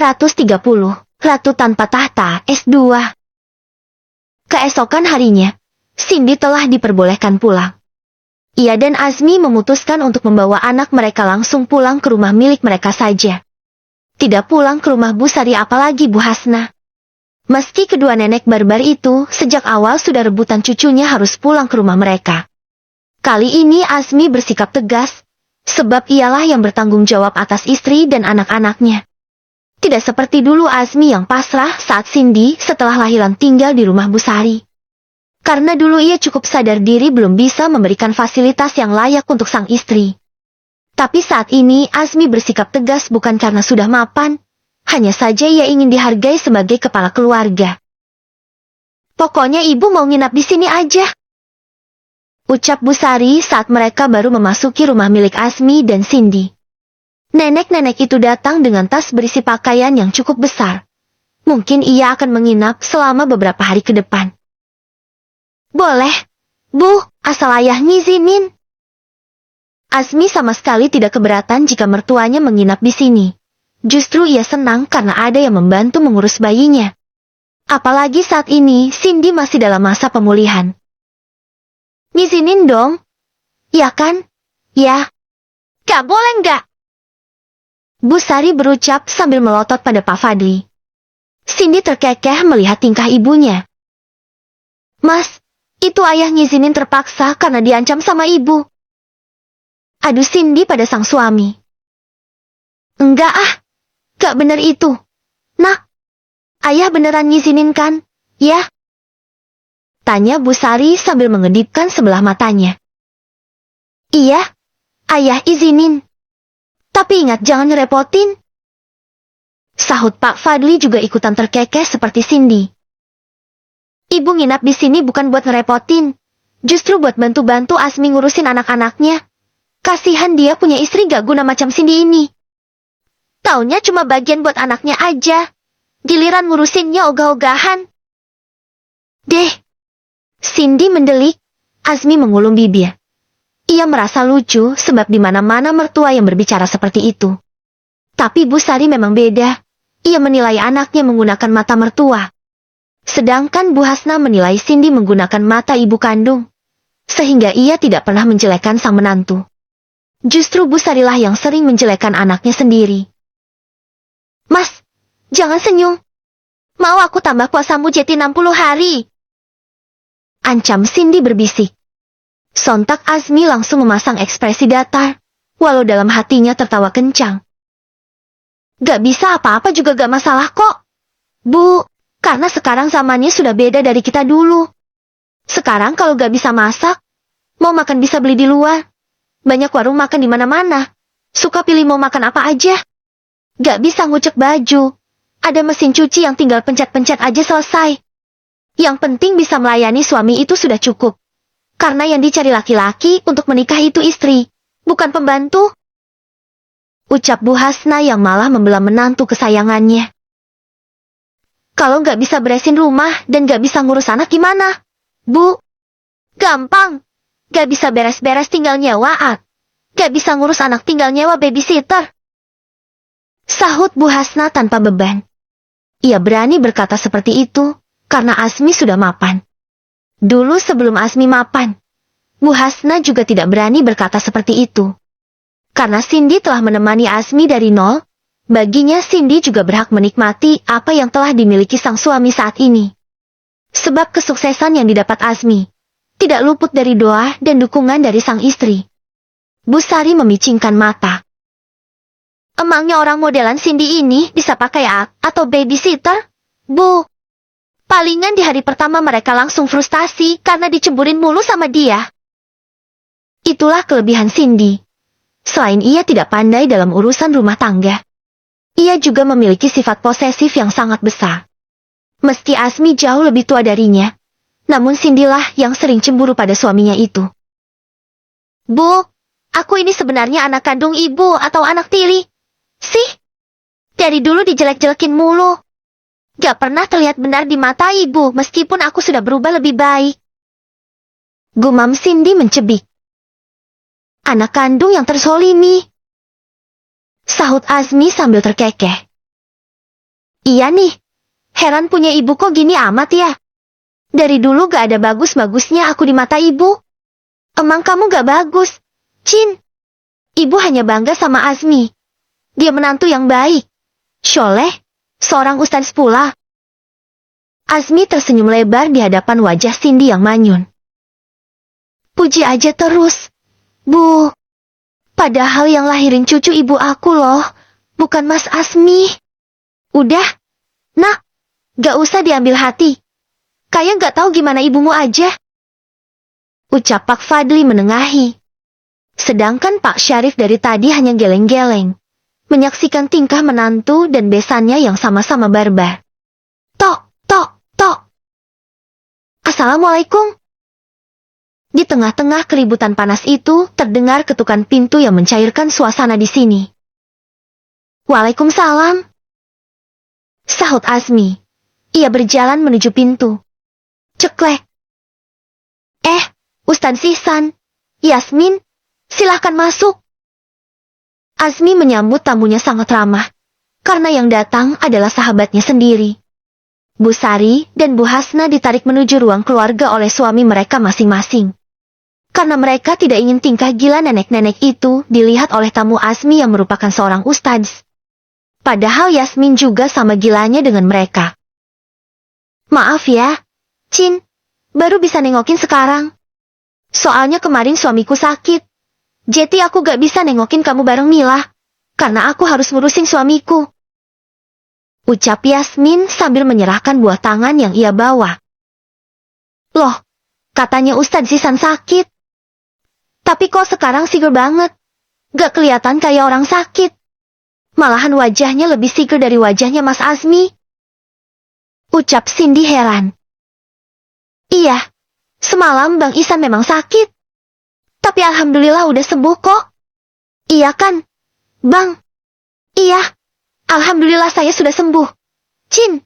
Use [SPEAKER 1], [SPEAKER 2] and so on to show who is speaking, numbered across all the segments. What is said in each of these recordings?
[SPEAKER 1] 530, Ratu Tanpa Tahta S2. Keesokan harinya, Cindy telah diperbolehkan pulang. Ia dan Azmi memutuskan untuk membawa anak mereka langsung pulang ke rumah milik mereka saja. Tidak pulang ke rumah Bu Sari apalagi Bu Hasna. Meski kedua nenek barbar itu sejak awal sudah rebutan cucunya harus pulang ke rumah mereka. Kali ini Azmi bersikap tegas, sebab ialah yang bertanggung jawab atas istri dan anak-anaknya. Tidak seperti dulu Azmi yang pasrah saat Cindy setelah lahiran tinggal di rumah Bu Sari. Karena dulu ia cukup sadar diri belum bisa memberikan fasilitas yang layak untuk sang istri. Tapi saat ini Azmi bersikap tegas bukan karena sudah mapan, hanya saja ia ingin dihargai sebagai kepala keluarga. Pokoknya ibu mau nginap di sini aja, ucap Bu Sari saat mereka baru memasuki rumah milik Azmi dan Cindy. Nenek-nenek itu datang dengan tas berisi pakaian yang cukup besar. Mungkin ia akan menginap selama beberapa hari ke depan. Boleh, Bu, asal ayah ngizinin. Azmi sama sekali tidak keberatan jika mertuanya menginap di sini. Justru ia senang karena ada yang membantu mengurus bayinya. Apalagi saat ini Cindy masih dalam masa pemulihan. Ngizinin dong. Ya kan? Ya. Gak boleh nggak? Bu Sari berucap sambil melotot pada Pak Fadli. Cindy terkekeh melihat tingkah ibunya. Mas, itu ayah ngizinin terpaksa karena diancam sama ibu. Adu Cindy pada sang suami. Enggak ah, gak bener itu. Nak, ayah beneran ngizinin kan? Ya? Tanya Bu Sari sambil mengedipkan sebelah matanya. Iya, ayah izinin. Tapi ingat jangan ngerepotin. Sahut Pak Fadli juga ikutan terkekeh seperti Cindy. Ibu nginap di sini bukan buat ngerepotin. Justru buat bantu-bantu Azmi ngurusin anak-anaknya. Kasihan dia punya istri gak guna macam Cindy ini. Taunya cuma bagian buat anaknya aja. Giliran ngurusinnya ogah-ogahan. Deh. Cindy mendelik, Azmi mengulum bibir. Ia merasa lucu sebab di mana-mana mertua yang berbicara seperti itu. Tapi Bu Sari memang beda. Ia menilai anaknya menggunakan mata mertua. Sedangkan Bu Hasna menilai Cindy menggunakan mata ibu kandung. Sehingga ia tidak pernah menjelekkan sang menantu. Justru Bu Sarilah yang sering menjelekkan anaknya sendiri. Mas, jangan senyum. Mau aku tambah puasamu jadi 60 hari? Ancam Cindy berbisik. Sontak Azmi langsung memasang ekspresi datar, walau dalam hatinya tertawa kencang. Gak bisa apa-apa juga gak masalah kok. Bu, karena sekarang zamannya sudah beda dari kita dulu. Sekarang kalau gak bisa masak, mau makan bisa beli di luar. Banyak warung makan di mana-mana. Suka pilih mau makan apa aja. Gak bisa ngucek baju. Ada mesin cuci yang tinggal pencet-pencet aja selesai. Yang penting bisa melayani suami itu sudah cukup. Karena yang dicari laki-laki untuk menikah itu istri, bukan pembantu. Ucap Bu Hasna yang malah membela menantu kesayangannya. Kalau nggak bisa beresin rumah dan nggak bisa ngurus anak gimana? Bu, gampang. Nggak bisa beres-beres tinggal nyewa. Nggak bisa ngurus anak tinggal nyewa babysitter. Sahut Bu Hasna tanpa beban. Ia berani berkata seperti itu, karena Azmi sudah mapan. Dulu sebelum Azmi mapan, Bu Hasna juga tidak berani berkata seperti itu. Karena Cindy telah menemani Azmi dari nol, baginya Cindy juga berhak menikmati apa yang telah dimiliki sang suami saat ini. Sebab kesuksesan yang didapat Azmi tidak luput dari doa dan dukungan dari sang istri. Bu Sari memicingkan mata. Emangnya orang modelan Cindy ini bisa pakai atau babysitter? Bu, palingan di hari pertama mereka langsung frustasi karena dicemburin mulu sama dia. Itulah kelebihan Cindy. Selain ia tidak pandai dalam urusan rumah tangga, ia juga memiliki sifat posesif yang sangat besar. Meski Azmi jauh lebih tua darinya, namun Cindy-lah yang sering cemburu pada suaminya itu. Bu, aku ini sebenarnya anak kandung ibu atau anak tiri? Sih, dari dulu dijelek-jelekin mulu. Gak pernah terlihat benar di mata ibu meskipun aku sudah berubah lebih baik. Gumam Cindy mencebik. Anak kandung yang tersolimi. Sahut Azmi sambil terkekeh. Iya nih. Heran punya ibu kok gini amat ya. Dari dulu gak ada bagus-bagusnya aku di mata ibu. Emang kamu gak bagus, Chin. Ibu hanya bangga sama Azmi. Dia menantu yang baik. Soleh, seorang ustadz pula. Azmi tersenyum lebar di hadapan wajah Cindy yang manyun. Puji aja terus, Bu. Padahal yang lahirin cucu ibu aku loh, bukan Mas Azmi. Udah, Nak, gak usah diambil hati. Kayak gak tahu gimana ibumu aja. Ucap Pak Fadli menengahi. Sedangkan Pak Syarif dari tadi hanya geleng-geleng, menyaksikan tingkah menantu dan besannya yang sama-sama barbar. Tok, tok, tok. Assalamualaikum. Di tengah-tengah keributan panas itu, terdengar ketukan pintu yang mencairkan suasana di sini. Waalaikumsalam. Sahut Azmi. Ia berjalan menuju pintu. Ceklek. Ustadz Ihsan, Yasmin, silahkan masuk. Azmi menyambut tamunya sangat ramah, karena yang datang adalah sahabatnya sendiri. Bu Sari dan Bu Hasna ditarik menuju ruang keluarga oleh suami mereka masing-masing. Karena mereka tidak ingin tingkah gila nenek-nenek itu dilihat oleh tamu Azmi yang merupakan seorang ustadz. Padahal Yasmin juga sama gilanya dengan mereka. Maaf ya, Chin, baru bisa nengokin sekarang. Soalnya kemarin suamiku sakit. Jadi aku gak bisa nengokin kamu bareng Mila, karena aku harus ngurusin suamiku. Ucap Yasmin sambil menyerahkan buah tangan yang ia bawa. Loh, katanya Ustadz Zisan sakit. Tapi kok sekarang seger banget. Gak kelihatan kayak orang sakit. Malahan wajahnya lebih seger dari wajahnya Mas Azmi. Ucap Cindy heran. Iya, semalam Bang Ihsan memang sakit. Tapi alhamdulillah udah sembuh kok. Iya kan, Bang? Iya, alhamdulillah saya sudah sembuh. Chin.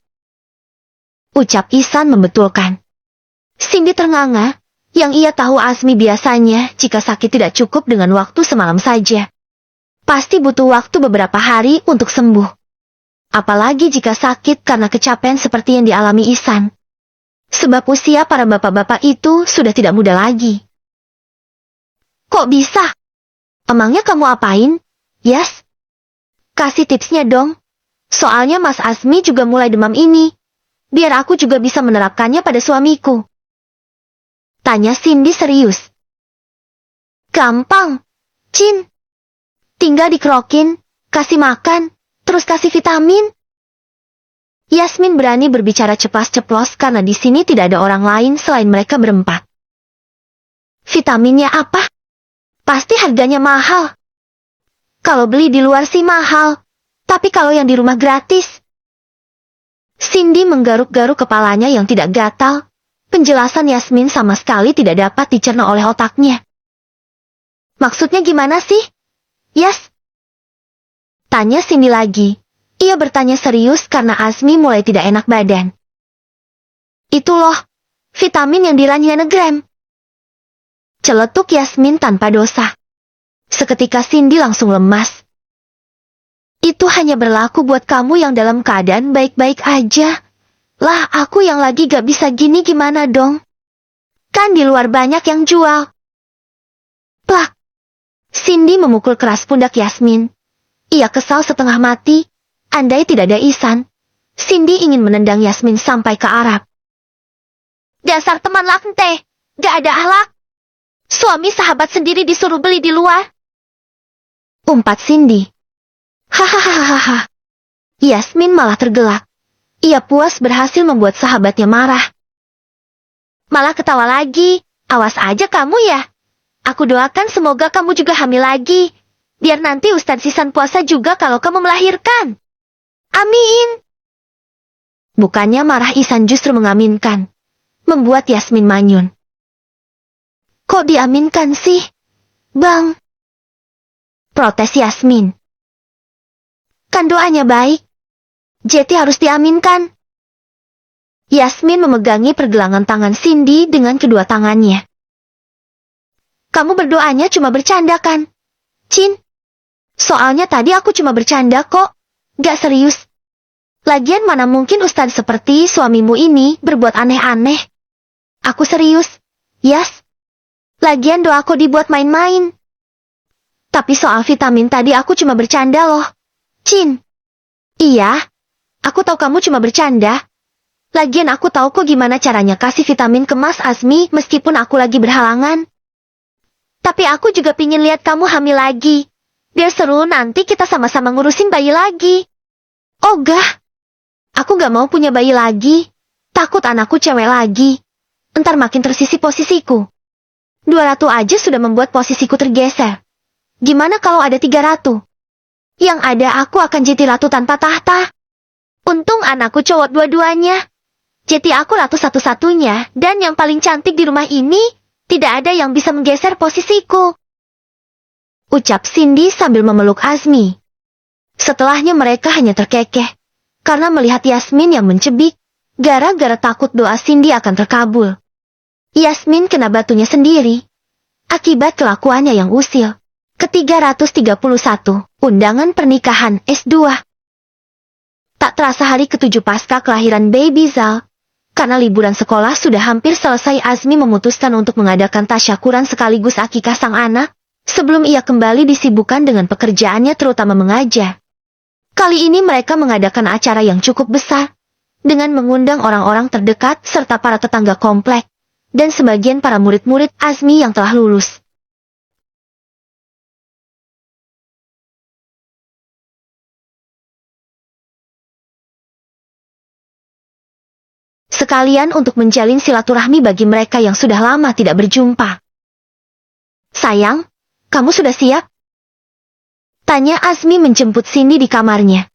[SPEAKER 1] Ucap Ihsan membetulkan. Cindy ternganga. Yang ia tahu Azmi biasanya jika sakit tidak cukup dengan waktu semalam saja. Pasti butuh waktu beberapa hari untuk sembuh. Apalagi jika sakit karena kecapean seperti yang dialami Ihsan. Sebab usia para bapak-bapak itu sudah tidak muda lagi. Kok bisa? Emangnya kamu apain? Yes? Kasih tipsnya dong. Soalnya Mas Azmi juga mulai demam ini. Biar aku juga bisa menerapkannya pada suamiku. Tanya Cindy serius. Gampang, Chin. Tinggal dikerokin, kasih makan, terus kasih vitamin. Yasmin berani berbicara ceplas-ceplos karena di sini tidak ada orang lain selain mereka berempat. Vitaminnya apa? Pasti harganya mahal. Kalau beli di luar sih mahal, tapi kalau yang di rumah gratis. Cindy menggaruk-garuk kepalanya yang tidak gatal. Penjelasan Yasmin sama sekali tidak dapat dicerna oleh otaknya. Maksudnya gimana sih? Yas? Tanya Cindy lagi. Ia bertanya serius karena Azmi mulai tidak enak badan. Itu loh, vitamin yang di Ranyanagram. Celetuk Yasmin tanpa dosa. Seketika Cindy langsung lemas. Itu hanya berlaku buat kamu yang dalam keadaan baik-baik aja. Lah aku yang lagi gak bisa gini gimana dong? Kan di luar banyak yang jual. Plak. Cindy memukul keras pundak Yasmin. Ia kesal setengah mati. Andai tidak ada Ihsan, Cindy ingin menendang Yasmin sampai ke Arab. Dasar teman laknte, gak ada akhlak. Suami sahabat sendiri disuruh beli di luar. Umpat Cindy. Hahaha. Yasmin malah tergelak. Ia puas berhasil membuat sahabatnya marah. Malah ketawa lagi. Awas aja kamu ya. Aku doakan semoga kamu juga hamil lagi. Biar nanti Ustadz Ihsan puasa juga kalau kamu melahirkan. Amin. Bukannya marah Ihsan justru mengaminkan. Membuat Yasmin manyun. Kok diaminkan sih, Bang? Protes Yasmin. Kan doanya baik. Jadi harus diaminkan. Yasmin memegangi pergelangan tangan Cindy dengan kedua tangannya. Kamu berdoanya cuma bercanda kan? Chin? Soalnya tadi aku cuma bercanda kok. Gak serius. Lagian mana mungkin Ustadz seperti suamimu ini berbuat aneh-aneh. Aku serius, Yas. Lagian doaku dibuat main-main. Tapi soal vitamin tadi aku cuma bercanda loh. Cin. Iya, aku tahu kamu cuma bercanda. Lagian aku tahu kok gimana caranya kasih vitamin ke Mas Azmi meskipun aku lagi berhalangan. Tapi aku juga pingin lihat kamu hamil lagi. Biar seru nanti kita sama-sama ngurusin bayi lagi. Ogah. Aku gak mau punya bayi lagi. Takut anakku cewek lagi. Entar makin tersisi posisiku. 200 aja sudah membuat posisiku tergeser. Gimana kalau ada 300? Yang ada aku akan jadi ratu tanpa tahta. Untung anakku cowok dua-duanya. Jadi aku ratu satu-satunya. Dan yang paling cantik di rumah ini, tidak ada yang bisa menggeser posisiku. Ucap Cindy sambil memeluk Azmi. Setelahnya mereka hanya terkekeh. Karena melihat Yasmin yang mencebik, gara-gara takut doa Cindy akan terkabul. Yasmin kena batunya sendiri. Akibat kelakuannya yang usil. Ke-331, undangan pernikahan S2. Tak terasa hari ke-7 pasca kelahiran baby Zal. Karena liburan sekolah sudah hampir selesai, Azmi memutuskan untuk mengadakan tasyakuran sekaligus akikah sang anak, sebelum ia kembali disibukkan dengan pekerjaannya terutama mengajar. Kali ini mereka mengadakan acara yang cukup besar, dengan mengundang orang-orang terdekat serta para tetangga komplek, dan sebagian para murid-murid Azmi yang telah lulus. Sekalian untuk menjalin silaturahmi bagi mereka yang sudah lama tidak berjumpa. Sayang, kamu sudah siap? Tanya Azmi menjemput Cindy di kamarnya.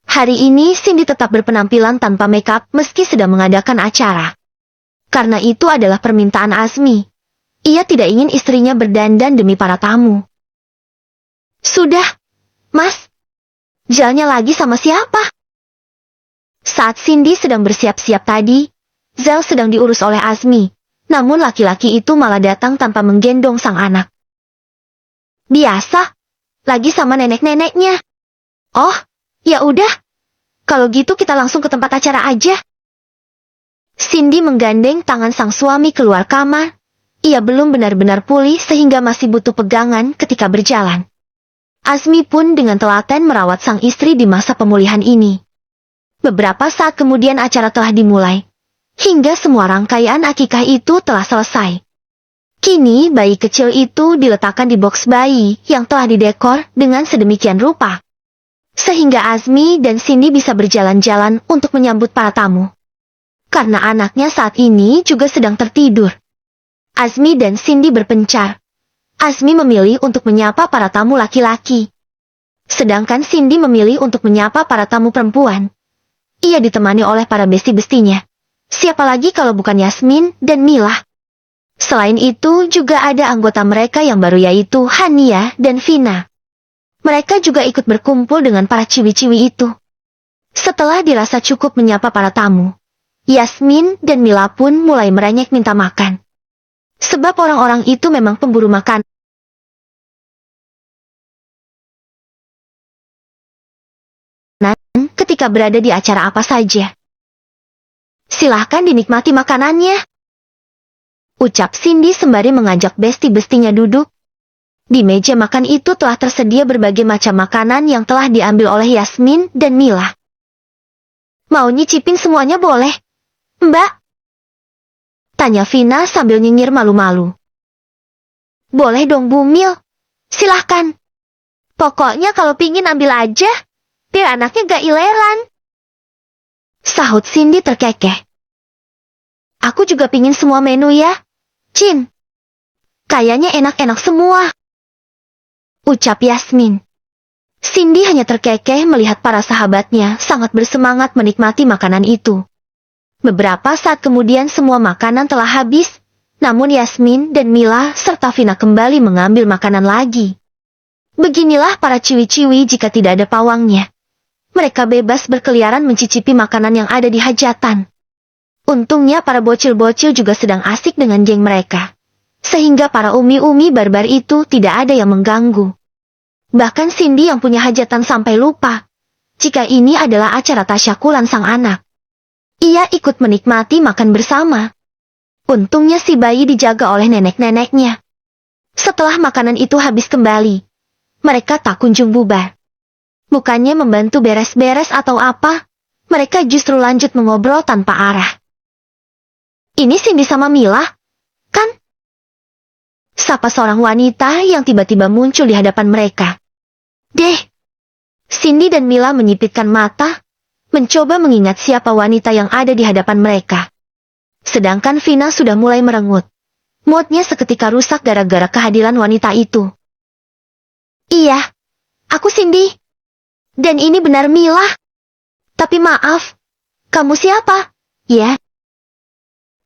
[SPEAKER 1] Hari ini Cindy tetap berpenampilan tanpa makeup meski sedang mengadakan acara. Karena itu adalah permintaan Azmi. Ia tidak ingin istrinya berdandan demi para tamu. Sudah, Mas. Jalannya lagi sama siapa? Saat Cindy sedang bersiap-siap tadi, Zal sedang diurus oleh Azmi. Namun laki-laki itu malah datang tanpa menggendong sang anak. Biasa. Lagi sama nenek-neneknya. Oh, ya udah. Kalau gitu kita langsung ke tempat acara aja. Cindy menggandeng tangan sang suami keluar kamar. Ia belum benar-benar pulih sehingga masih butuh pegangan ketika berjalan. Azmi pun dengan telaten merawat sang istri di masa pemulihan ini. Beberapa saat kemudian acara telah dimulai. Hingga semua rangkaian akikah itu telah selesai. Kini bayi kecil itu diletakkan di box bayi yang telah didekor dengan sedemikian rupa. Sehingga Azmi dan Cindy bisa berjalan-jalan untuk menyambut para tamu. Karena anaknya saat ini juga sedang tertidur. Azmi dan Cindy berpencar. Azmi memilih untuk menyapa para tamu laki-laki. Sedangkan Cindy memilih untuk menyapa para tamu perempuan. Ia ditemani oleh para besti-bestinya. Siapa lagi kalau bukan Yasmin dan Mila. Selain itu juga ada anggota mereka yang baru yaitu Hania dan Vina. Mereka juga ikut berkumpul dengan para ciwi-ciwi itu. Setelah dirasa cukup menyapa para tamu, Yasmin dan Mila pun mulai merengek minta makan. Sebab orang-orang itu memang pemburu makan. Ketika berada di acara apa saja. Silahkan dinikmati makanannya. Ucap Cindy sembari mengajak besti-bestinya duduk. Di meja makan itu telah tersedia berbagai macam makanan yang telah diambil oleh Yasmin dan Mila. Mau nyicipin semuanya boleh, Mbak? Tanya Vina sambil nyinyir malu-malu. Boleh dong Bu Mil, silahkan. Pokoknya kalau pingin ambil aja, biar anaknya gak ileran. Sahut Cindy terkekeh. Aku juga pingin semua menu ya. Cin, kayaknya enak-enak semua. Ucap Yasmin. Cindy hanya terkekeh melihat para sahabatnya sangat bersemangat menikmati makanan itu. Beberapa saat kemudian semua makanan telah habis, namun Yasmin dan Mila serta Vina kembali mengambil makanan lagi. Beginilah para ciwi-ciwi jika tidak ada pawangnya. Mereka bebas berkeliaran mencicipi makanan yang ada di hajatan. Untungnya para bocil-bocil juga sedang asik dengan geng mereka. Sehingga para umi-umi barbar itu tidak ada yang mengganggu. Bahkan Cindy yang punya hajatan sampai lupa. jika ini adalah acara tasyakuran sang anak. Ia ikut menikmati makan bersama. Untungnya si bayi dijaga oleh nenek-neneknya. Setelah makanan itu habis kembali, mereka tak kunjung bubar. Bukannya membantu beres-beres atau apa, mereka justru lanjut mengobrol tanpa arah. Ini Cindy sama Mila, kan? Sapa seorang wanita yang tiba-tiba muncul di hadapan mereka. Deh, Cindy dan Mila menyipitkan mata, mencoba mengingat siapa wanita yang ada di hadapan mereka. Sedangkan Vina sudah mulai merengut. Moodnya seketika rusak gara-gara kehadiran wanita itu. Iya, aku Cindy. Dan ini benar Mila. Tapi maaf, kamu siapa? Ya.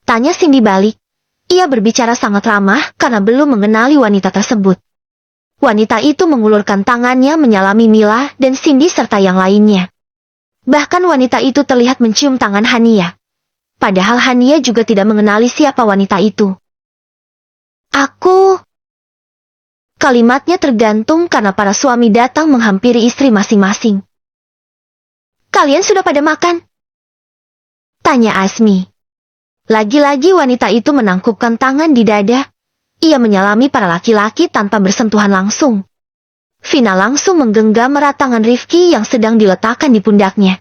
[SPEAKER 1] Tanya Cindy balik. Ia berbicara sangat ramah karena belum mengenali wanita tersebut. Wanita itu mengulurkan tangannya menyalami Mila dan Cindy serta yang lainnya. Bahkan wanita itu terlihat mencium tangan Hania. Padahal Hania juga tidak mengenali siapa wanita itu. Aku... Kalimatnya tergantung karena para suami datang menghampiri istri masing-masing. Kalian sudah pada makan? Tanya Azmi. Lagi-lagi wanita itu menangkupkan tangan di dada. Ia menyalami para laki-laki tanpa bersentuhan langsung. Vina langsung menggenggam erat tangan Rifki yang sedang diletakkan di pundaknya.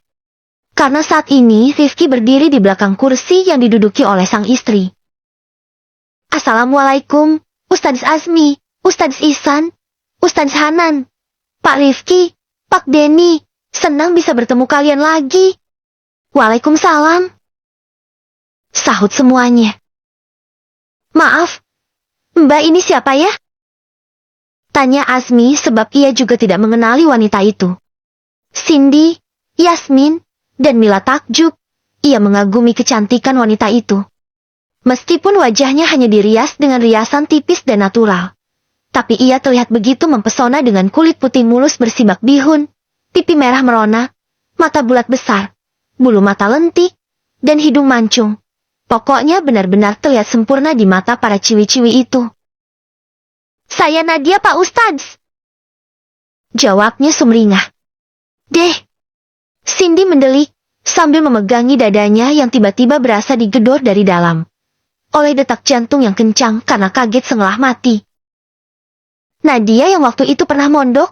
[SPEAKER 1] Karena saat ini Rifki berdiri di belakang kursi yang diduduki oleh sang istri. Assalamualaikum, Ustadz Azmi, Ustadz Ihsan, Ustadz Hanan, Pak Rifki, Pak Denny, senang bisa bertemu kalian lagi. Waalaikumsalam. Sahut semuanya. Maaf, Mbak ini siapa ya? Tanya Azmi sebab ia juga tidak mengenali wanita itu. Cindy, Yasmin, dan Mila takjub. Ia mengagumi kecantikan wanita itu. Meskipun wajahnya hanya dirias dengan riasan tipis dan natural. Tapi ia terlihat begitu mempesona dengan kulit putih mulus bersibak bihun, pipi merah merona, mata bulat besar, bulu mata lentik, dan hidung mancung. Pokoknya benar-benar terlihat sempurna di mata para ciwi-ciwi itu. Saya Nadia Pak Ustadz. Jawabnya sumringah. Deh. Cindy mendelik, sambil memegangi dadanya yang tiba-tiba berasa digedor dari dalam. Oleh detak jantung yang kencang karena kaget setengah mati. Nadia yang waktu itu pernah mondok?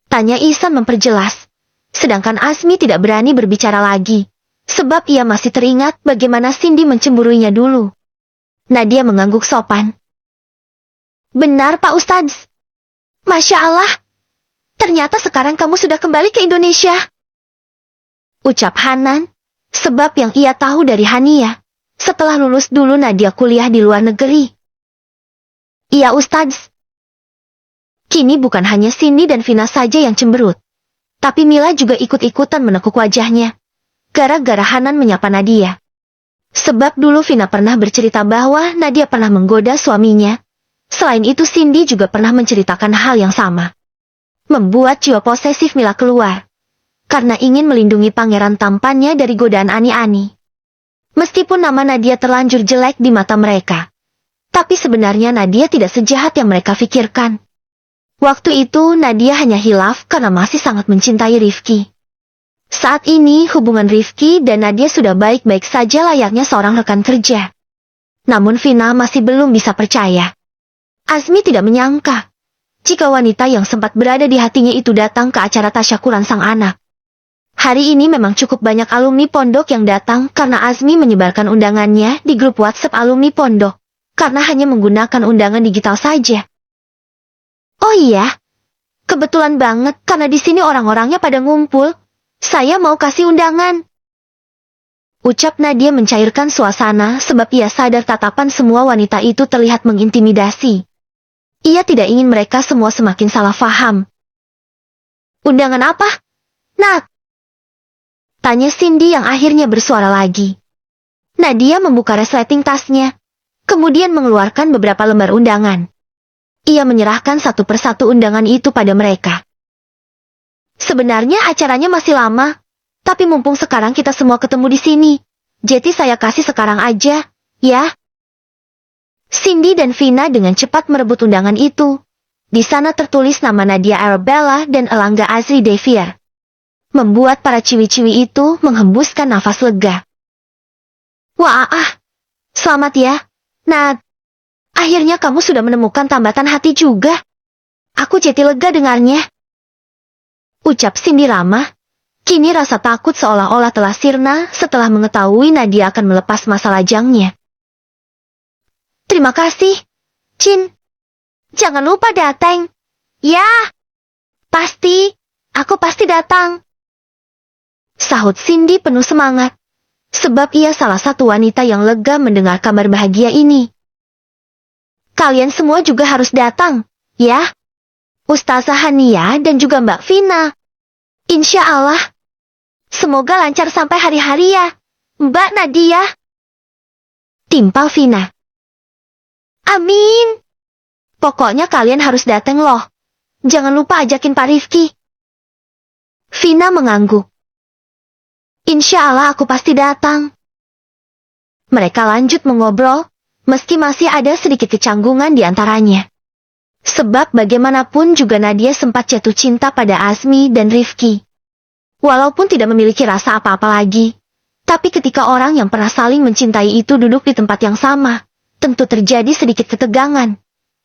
[SPEAKER 1] Tanya Ihsan memperjelas. Sedangkan Azmi tidak berani berbicara lagi. Sebab ia masih teringat bagaimana Cindy mencemburuinya dulu. Nadia mengangguk sopan. Benar Pak Ustadz. Masya Allah. Ternyata sekarang kamu sudah kembali ke Indonesia. Ucap Hanan, sebab yang ia tahu dari Hania. Setelah lulus dulu Nadia kuliah di luar negeri. Iya Ustadz. Kini bukan hanya Cindy dan Vina saja yang cemberut. Tapi Mila juga ikut-ikutan menekuk wajahnya. Gara-gara Hanan menyapa Nadia. Sebab dulu Vina pernah bercerita bahwa Nadia pernah menggoda suaminya. Selain itu Cindy juga pernah menceritakan hal yang sama. Membuat jiwa posesif Mila keluar. Karena ingin melindungi pangeran tampannya dari godaan ani-ani. Meskipun nama Nadia terlanjur jelek di mata mereka. Tapi sebenarnya Nadia tidak sejahat yang mereka pikirkan. Waktu itu Nadia hanya hilaf karena masih sangat mencintai Rifki. Saat ini hubungan Rifki dan Nadia sudah baik-baik saja layaknya seorang rekan kerja. Namun Vina masih belum bisa percaya. Azmi tidak menyangka jika wanita yang sempat berada di hatinya itu datang ke acara tasyakuran sang anak. Hari ini memang cukup banyak alumni pondok yang datang karena Azmi menyebarkan undangannya di grup WhatsApp alumni pondok, karena hanya menggunakan undangan digital saja. Oh iya, kebetulan banget karena di sini orang-orangnya pada ngumpul. Saya mau kasih undangan. Ucap Nadia mencairkan suasana sebab ia sadar tatapan semua wanita itu terlihat mengintimidasi. Ia tidak ingin mereka semua semakin salah faham. Undangan apa? Nat? Tanya Cindy yang akhirnya bersuara lagi. Nadia membuka resleting tasnya, kemudian mengeluarkan beberapa lembar undangan. Ia menyerahkan satu persatu undangan itu pada mereka. Sebenarnya acaranya masih lama, tapi mumpung sekarang kita semua ketemu di sini, jadi saya kasih sekarang aja, ya. Cindy dan Vina dengan cepat merebut undangan itu. Di sana tertulis nama Nadia Arabella dan Elangga Azri Devier. membuat para ciwi-ciwi itu menghembuskan nafas lega. Wah, selamat ya, Nat. Akhirnya kamu sudah menemukan tambatan hati juga. Aku jadi lega dengarnya. Ucap Cindy ramah. Kini rasa takut seolah-olah telah sirna setelah mengetahui Nadia akan melepas masa lajangnya. Terima kasih, Cin. Jangan lupa datang. Ya, pasti. Aku pasti datang. Sahut Cindy penuh semangat. Sebab ia salah satu wanita yang lega mendengar kabar bahagia ini. Kalian semua juga harus datang, ya. Ustazah Hania dan juga Mbak Vina. Insya Allah. Semoga lancar sampai hari-hari ya, Mbak Nadia. Timpal Vina. Amin. Pokoknya kalian harus datang loh. Jangan lupa ajakin Pak Rifki. Vina mengangguk. Insya Allah aku pasti datang. Mereka lanjut mengobrol, meski masih ada sedikit kecanggungan di antaranya. Sebab bagaimanapun juga Nadia sempat jatuh cinta pada Azmi dan Rifki. Walaupun tidak memiliki rasa apa-apa lagi, tapi ketika orang yang pernah saling mencintai itu duduk di tempat yang sama, tentu terjadi sedikit ketegangan.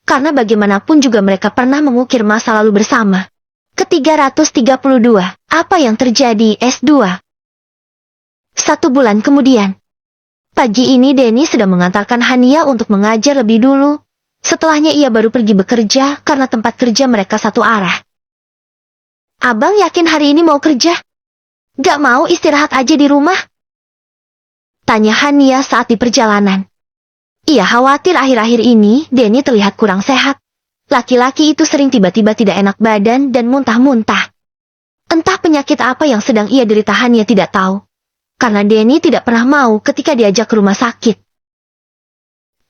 [SPEAKER 1] Karena bagaimanapun juga mereka pernah mengukir masa lalu bersama. Ke-332, apa yang terjadi S2? 1 bulan kemudian. Pagi ini Denny sedang mengantarkan Hania untuk mengajar lebih dulu. Setelahnya ia baru pergi bekerja karena tempat kerja mereka satu arah. Abang yakin hari ini mau kerja? Gak mau istirahat aja di rumah? Tanya Hania saat di perjalanan. Ia khawatir akhir-akhir ini Denny terlihat kurang sehat. Laki-laki itu sering tiba-tiba tidak enak badan dan muntah-muntah. Entah penyakit apa yang sedang ia derita Hania tidak tahu. Karena Denny tidak pernah mau ketika diajak ke rumah sakit.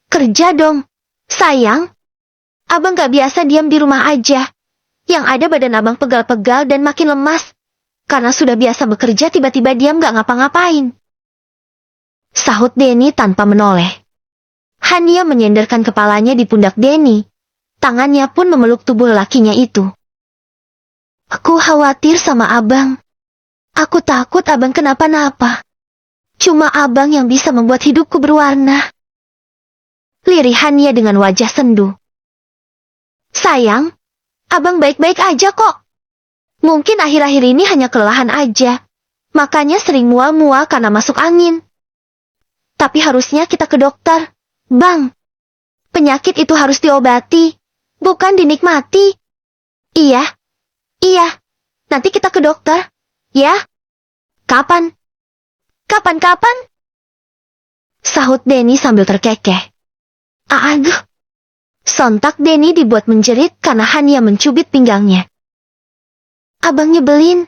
[SPEAKER 1] Kerja dong, sayang. Abang gak biasa diam di rumah aja. Yang ada badan abang pegal-pegal dan makin lemas. Karena sudah biasa bekerja tiba-tiba diam gak ngapa-ngapain. Sahut Denny tanpa menoleh. Hania menyenderkan kepalanya di pundak Denny. Tangannya pun memeluk tubuh lakinya itu. Aku khawatir sama abang. Aku takut abang kenapa-napa. Cuma abang yang bisa membuat hidupku berwarna. Lirih Hania dengan wajah sendu. Sayang, abang baik-baik aja kok. Mungkin akhir-akhir ini hanya kelelahan aja. Makanya sering mual-mual karena masuk angin. Tapi harusnya kita ke dokter, Bang. Penyakit itu harus diobati, bukan dinikmati. Iya. Nanti kita ke dokter. Ya? Kapan? Kapan? Sahut Denny sambil terkekeh. Aduh. Sontak Denny dibuat menjerit karena Hania mencubit pinggangnya. Abang nyebelin.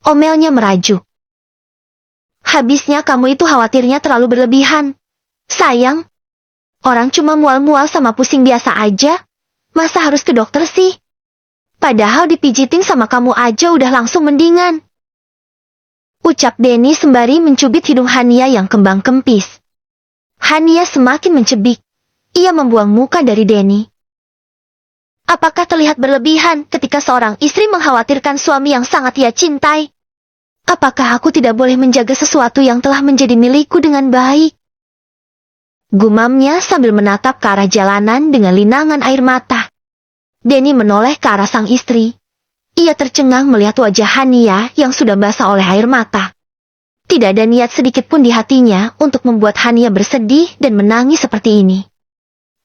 [SPEAKER 1] Omelnya merajuk. Habisnya kamu itu khawatirnya terlalu berlebihan. Sayang. Orang cuma mual-mual sama pusing biasa aja. Masa harus ke dokter sih? Padahal dipijitin sama kamu aja udah langsung mendingan. Ucap Denny sembari mencubit hidung Hania yang kembang kempis. Hania semakin mencebik. Ia membuang muka dari Denny. Apakah terlihat berlebihan ketika seorang istri mengkhawatirkan suami yang sangat ia cintai? Apakah aku tidak boleh menjaga sesuatu yang telah menjadi milikku dengan baik? Gumamnya sambil menatap ke arah jalanan dengan linangan air mata. Denny menoleh ke arah sang istri. Ia tercengang melihat wajah Hania yang sudah basah oleh air mata. Tidak ada niat sedikit pun di hatinya untuk membuat Hania bersedih dan menangis seperti ini.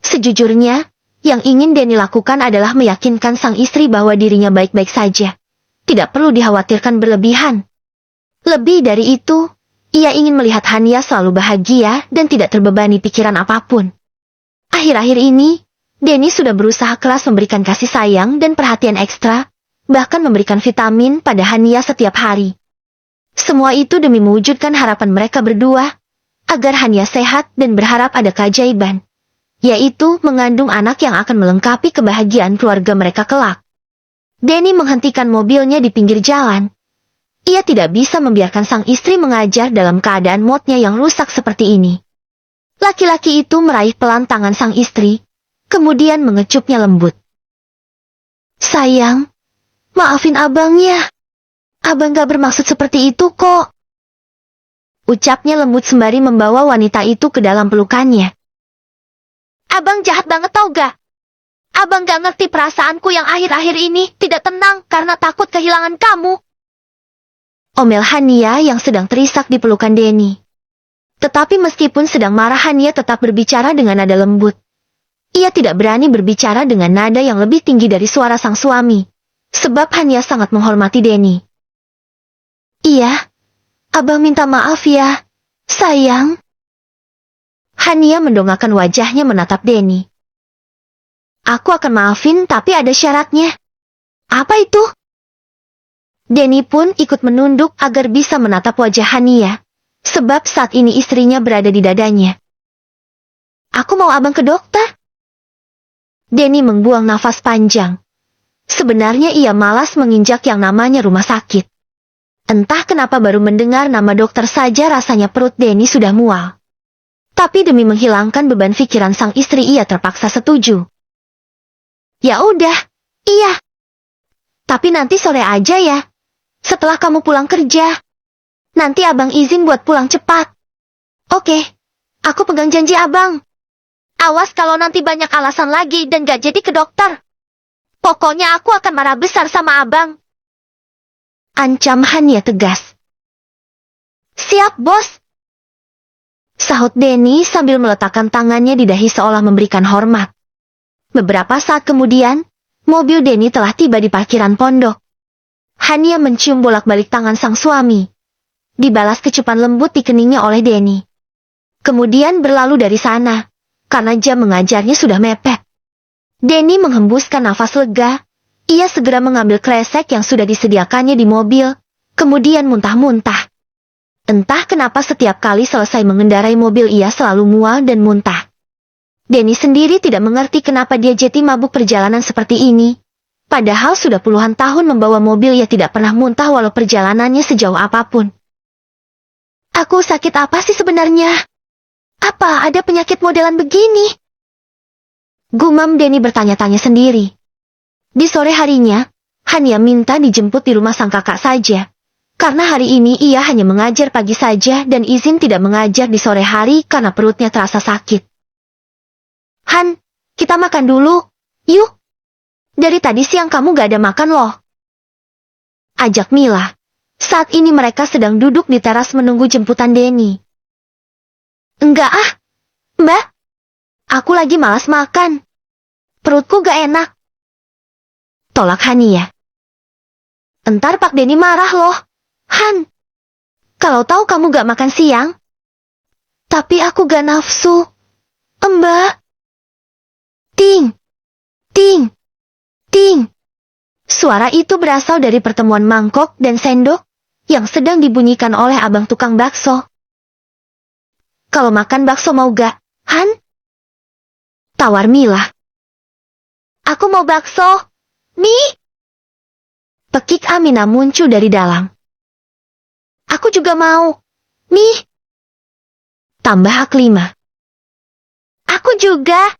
[SPEAKER 1] Sejujurnya, yang ingin Denny lakukan adalah meyakinkan sang istri bahwa dirinya baik-baik saja. Tidak perlu dikhawatirkan berlebihan. Lebih dari itu, ia ingin melihat Hania selalu bahagia dan tidak terbebani pikiran apapun. Akhir-akhir ini, Denny sudah berusaha keras memberikan kasih sayang dan perhatian ekstra, bahkan memberikan vitamin pada Hania setiap hari. Semua itu demi mewujudkan harapan mereka berdua, agar Hania sehat dan berharap ada keajaiban, yaitu mengandung anak yang akan melengkapi kebahagiaan keluarga mereka kelak. Denny menghentikan mobilnya di pinggir jalan. Ia tidak bisa membiarkan sang istri mengajar dalam keadaan moodnya yang rusak seperti ini. Laki-laki itu meraih pelan tangan sang istri, kemudian mengecupnya lembut. Sayang, maafin abang ya. Abang gak bermaksud seperti itu kok. Ucapnya lembut sembari membawa wanita itu ke dalam pelukannya. Abang jahat banget tau gak? Abang gak ngerti perasaanku yang akhir-akhir ini tidak tenang karena takut kehilangan kamu. Omel Hania yang sedang terisak di pelukan Denny. Tetapi meskipun sedang marah, Hania tetap berbicara dengan nada lembut. Ia tidak berani berbicara dengan nada yang lebih tinggi dari suara sang suami. Sebab Hania sangat menghormati Denny. Iya. Abang minta maaf ya, sayang. Hania mendongakkan wajahnya menatap Denny. Aku akan maafin tapi ada syaratnya. Apa itu? Denny pun ikut menunduk agar bisa menatap wajah Hania. Sebab saat ini istrinya berada di dadanya. Aku mau abang ke dokter. Denny membuang nafas panjang. Sebenarnya ia malas menginjak yang namanya rumah sakit. Entah kenapa baru mendengar nama dokter saja rasanya perut Denny sudah mual. Tapi demi menghilangkan beban pikiran sang istri ia terpaksa setuju. Ya udah, iya. Tapi nanti sore aja ya. Setelah kamu pulang kerja. Nanti abang izin buat pulang cepat. Oke, aku pegang janji abang. Awas kalau nanti banyak alasan lagi dan gak jadi ke dokter. Pokoknya aku akan marah besar sama abang. Ancam Hania tegas. Siap, bos. Sahut Denny sambil meletakkan tangannya di dahi seolah memberikan hormat. Beberapa saat kemudian, mobil Denny telah tiba di parkiran pondok. Hania mencium bolak-balik tangan sang suami. Dibalas kecupan lembut di keningnya oleh Denny. Kemudian berlalu dari sana, karena jam mengajarnya sudah mepet. Denny menghembuskan nafas lega. Ia segera mengambil kresek yang sudah disediakannya di mobil, kemudian muntah-muntah. Entah kenapa setiap kali selesai mengendarai mobil ia selalu mual dan muntah. Denny sendiri tidak mengerti kenapa dia jadi mabuk perjalanan seperti ini. Padahal sudah puluhan tahun membawa mobil ia tidak pernah muntah walau perjalanannya sejauh apapun. Aku sakit apa sih sebenarnya? Apa ada penyakit modelan begini? Gumam Denny bertanya-tanya sendiri. Di sore harinya, Hania minta dijemput di rumah sang kakak saja. Karena hari ini ia hanya mengajar pagi saja dan izin tidak mengajar di sore hari karena perutnya terasa sakit. Han, kita makan dulu, yuk. Dari tadi siang kamu gak ada makan loh. Ajak Mila. Saat ini mereka sedang duduk di teras menunggu jemputan Denny. Enggak ah, Mbak. Aku lagi malas makan. Perutku gak enak. Tolak Hania. Entar Pak Denny marah loh. Han, kalau tahu kamu gak makan siang. Tapi aku gak nafsu. Mbak. Ting. Ting. Ting. Suara itu berasal dari pertemuan mangkok dan sendok yang sedang dibunyikan oleh abang tukang bakso. Kalau makan bakso mau gak, Han? Tawar Mila. Aku mau bakso. Mi. Pekik Amina muncul dari dalam. Aku juga mau. Mi. Tambah Aklima. Aku juga.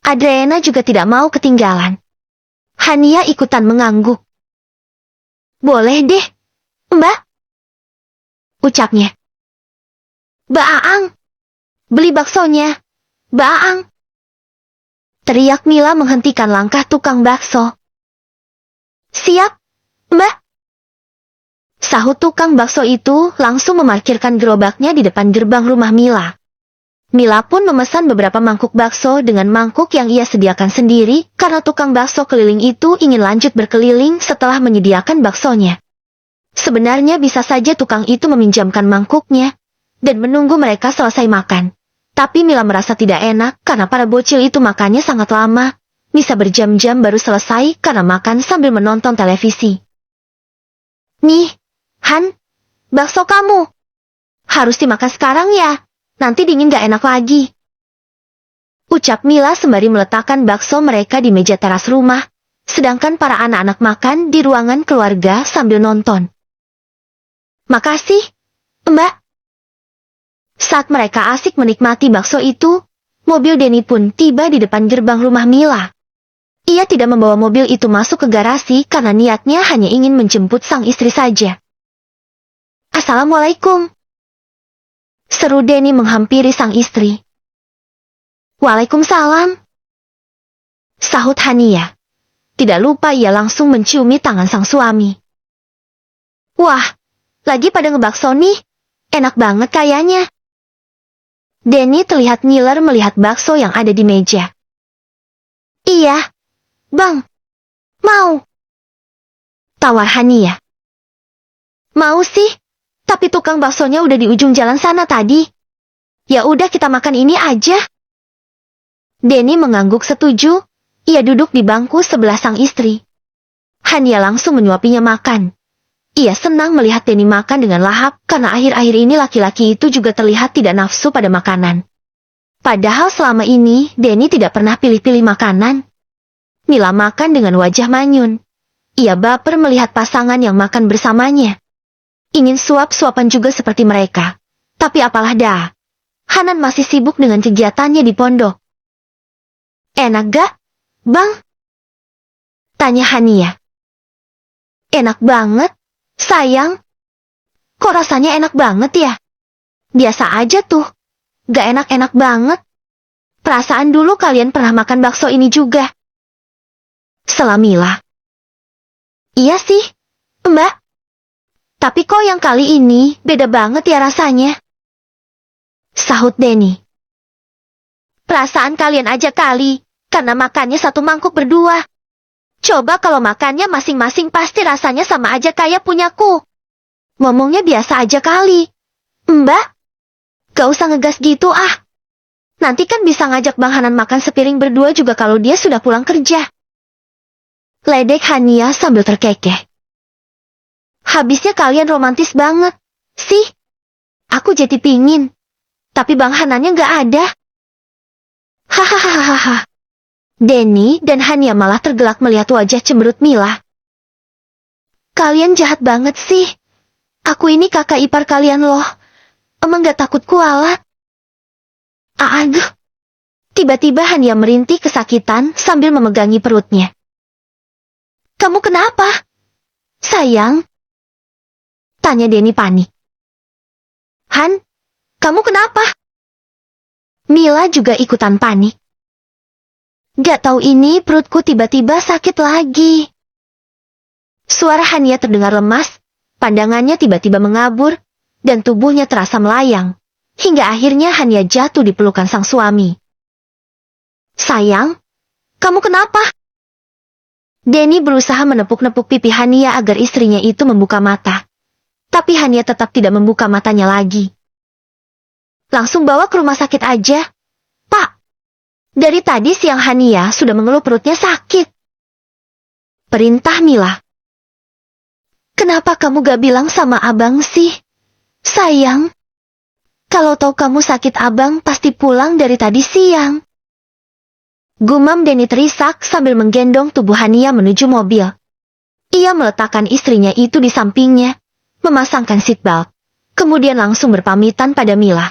[SPEAKER 1] Adriana juga tidak mau ketinggalan. Hania ikutan mengangguk. Boleh deh, Mbak. Ucapnya. Mbak Aang. Beli baksonya. Mbak Aang. Teriak Mila menghentikan langkah tukang bakso. Siap, Mbak. Sahut tukang bakso itu langsung memarkirkan gerobaknya di depan gerbang rumah Mila. Mila pun memesan beberapa mangkuk bakso dengan mangkuk yang ia sediakan sendiri karena tukang bakso keliling itu ingin lanjut berkeliling setelah menyediakan baksonya. Sebenarnya bisa saja tukang itu meminjamkan mangkuknya dan menunggu mereka selesai makan. Tapi Mila merasa tidak enak karena para bocil itu makannya sangat lama, bisa berjam-jam baru selesai karena makan sambil menonton televisi. Nih, Han, bakso kamu. Harus dimakan sekarang ya, nanti dingin gak enak lagi. Ucap Mila sembari meletakkan bakso mereka di meja teras rumah, sedangkan para anak-anak makan di ruangan keluarga sambil nonton. Makasih, Mbak. Saat mereka asik menikmati bakso itu, mobil Denny pun tiba di depan gerbang rumah Mila. Ia tidak membawa mobil itu masuk ke garasi karena niatnya hanya ingin menjemput sang istri saja. Assalamualaikum, seru Denny menghampiri sang istri. Waalaikumsalam, sahut Hania. Tidak lupa ia langsung menciumi tangan sang suami. Wah, lagi pada ngebakso nih, enak banget kayaknya. Denny terlihat ngiler melihat bakso yang ada di meja. Iya, Bang. Mau. Tawar Hania. Mau sih, tapi tukang baksonya udah di ujung jalan sana tadi. Ya udah kita makan ini aja. Denny mengangguk setuju. Ia duduk di bangku sebelah sang istri. Hania langsung menyuapinya makan. Ia senang melihat Denny makan dengan lahap karena akhir-akhir ini laki-laki itu juga terlihat tidak nafsu pada makanan. Padahal selama ini Denny tidak pernah pilih-pilih makanan. Mila makan dengan wajah manyun. Ia baper melihat pasangan yang makan bersamanya. Ingin suap-suapan juga seperti mereka. Tapi apalah dah. Hanan masih sibuk dengan kegiatannya di pondok. Enak gak, Bang? Tanya Hania. Enak banget, sayang. Kok rasanya enak banget ya? Biasa aja tuh. Gak enak-enak banget. Perasaan dulu kalian pernah makan bakso ini juga. Sela Mila. Iya sih, Mbak. Tapi kok yang kali ini beda banget ya rasanya? Sahut Denny. Perasaan kalian aja kali, karena makannya satu mangkuk berdua. Coba kalau makannya masing-masing pasti rasanya sama aja kayak punyaku. Ngomongnya biasa aja kali. Mbak, gak usah ngegas gitu ah. Nanti kan bisa ngajak Bang Hanan makan sepiring berdua juga kalau dia sudah pulang kerja. Ledek Hania sambil terkekeh. Habisnya kalian romantis banget, sih. Aku jadi pingin. Tapi Bang Hanannya gak ada. Hahaha. Denny dan Hania malah tergelak melihat wajah cemberut Mila. Kalian jahat banget sih. Aku ini kakak ipar kalian loh. Emang gak takut kualat? Aduh. Tiba-tiba Hania merintih kesakitan sambil memegangi perutnya. Kamu kenapa? Sayang? Tanya Denny panik. Han, kamu kenapa? Mila juga ikutan panik. Gak tahu ini perutku tiba-tiba sakit lagi. Suara Hania terdengar lemas, pandangannya tiba-tiba mengabur, dan tubuhnya terasa melayang, hingga akhirnya Hania jatuh di pelukan sang suami. Sayang, kamu kenapa? Denny berusaha menepuk-nepuk pipi Hania agar istrinya itu membuka mata. Tapi Hania tetap tidak membuka matanya lagi. Langsung bawa ke rumah sakit aja. Pak, dari tadi siang Hania sudah mengeluh perutnya sakit. Perintah Mila. Kenapa kamu gak bilang sama abang sih? Sayang, kalau tahu kamu sakit abang pasti pulang dari tadi siang. Gumam Denny terisak sambil menggendong tubuh Hania menuju mobil. Ia meletakkan istrinya itu di sampingnya, memasangkan seatbelt, kemudian langsung berpamitan pada Mila.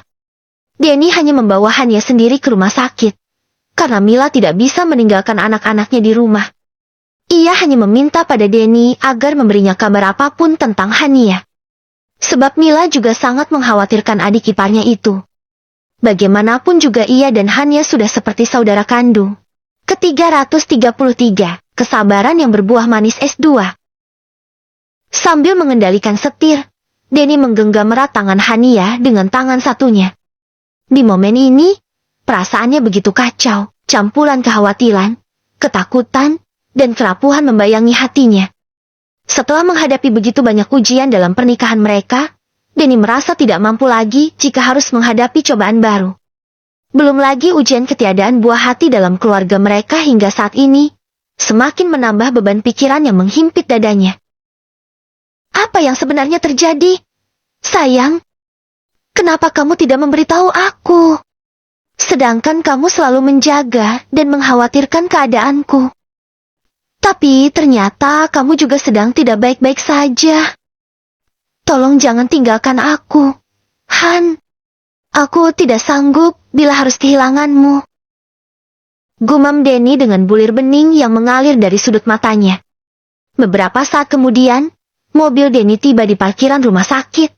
[SPEAKER 1] Denny hanya membawa Hania sendiri ke rumah sakit, karena Mila tidak bisa meninggalkan anak-anaknya di rumah. Ia hanya meminta pada Denny agar memberinya kabar apapun tentang Hania. Sebab Mila juga sangat mengkhawatirkan adik iparnya itu. Bagaimanapun juga ia dan Hania sudah seperti saudara kandung. Ke-333, kesabaran yang berbuah manis S2. Sambil mengendalikan setir, Denny menggenggam erat tangan Hania dengan tangan satunya. Di momen ini, perasaannya begitu kacau, campuran kekhawatiran, ketakutan, dan kerapuhan membayangi hatinya. Setelah menghadapi begitu banyak ujian dalam pernikahan mereka, Denny merasa tidak mampu lagi jika harus menghadapi cobaan baru. Belum lagi ujian ketiadaan buah hati dalam keluarga mereka hingga saat ini, semakin menambah beban pikiran yang menghimpit dadanya. Apa yang sebenarnya terjadi? Sayang, kenapa kamu tidak memberitahu aku? Sedangkan kamu selalu menjaga dan mengkhawatirkan keadaanku. Tapi ternyata kamu juga sedang tidak baik-baik saja. Tolong jangan tinggalkan aku, Han. Aku tidak sanggup bila harus kehilanganmu. Gumam Denny dengan bulir bening yang mengalir dari sudut matanya. Beberapa saat kemudian, mobil Denny tiba di parkiran rumah sakit.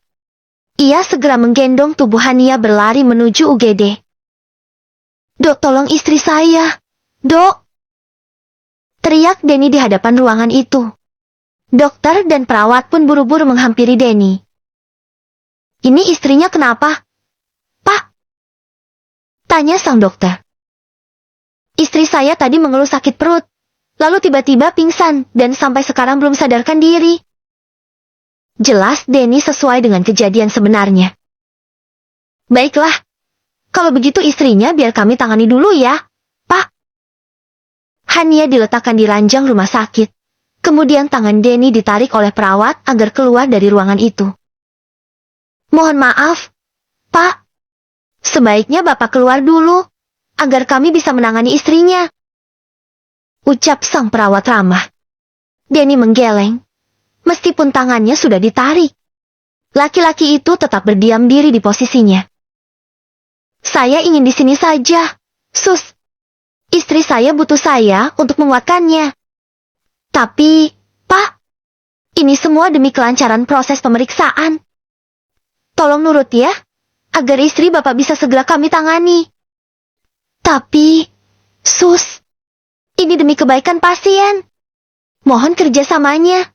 [SPEAKER 1] Ia segera menggendong tubuh Hania berlari menuju UGD. "Dok, tolong istri saya. Dok!" teriak Denny di hadapan ruangan itu. Dokter dan perawat pun buru-buru menghampiri Denny. "Ini istrinya kenapa, Pak?" tanya sang dokter. "Istri saya tadi mengeluh sakit perut, lalu tiba-tiba pingsan dan sampai sekarang belum sadarkan diri." Jelas Denny sesuai dengan kejadian sebenarnya. "Baiklah, kalau begitu istrinya biar kami tangani dulu ya, Pak." Hania diletakkan di ranjang rumah sakit. Kemudian tangan Denny ditarik oleh perawat agar keluar dari ruangan itu. "Mohon maaf, Pak. Sebaiknya Bapak keluar dulu, agar kami bisa menangani istrinya," ucap sang perawat ramah. Denny menggeleng. Meskipun tangannya sudah ditarik, laki-laki itu tetap berdiam diri di posisinya. "Saya ingin di sini saja, Sus. Istri saya butuh saya untuk menguatkannya. Tapi, Pak, ini semua demi kelancaran proses pemeriksaan. Tolong nurut ya, agar istri Bapak bisa segera kami tangani." "Tapi, Sus, ini demi kebaikan pasien. Mohon kerjasamanya,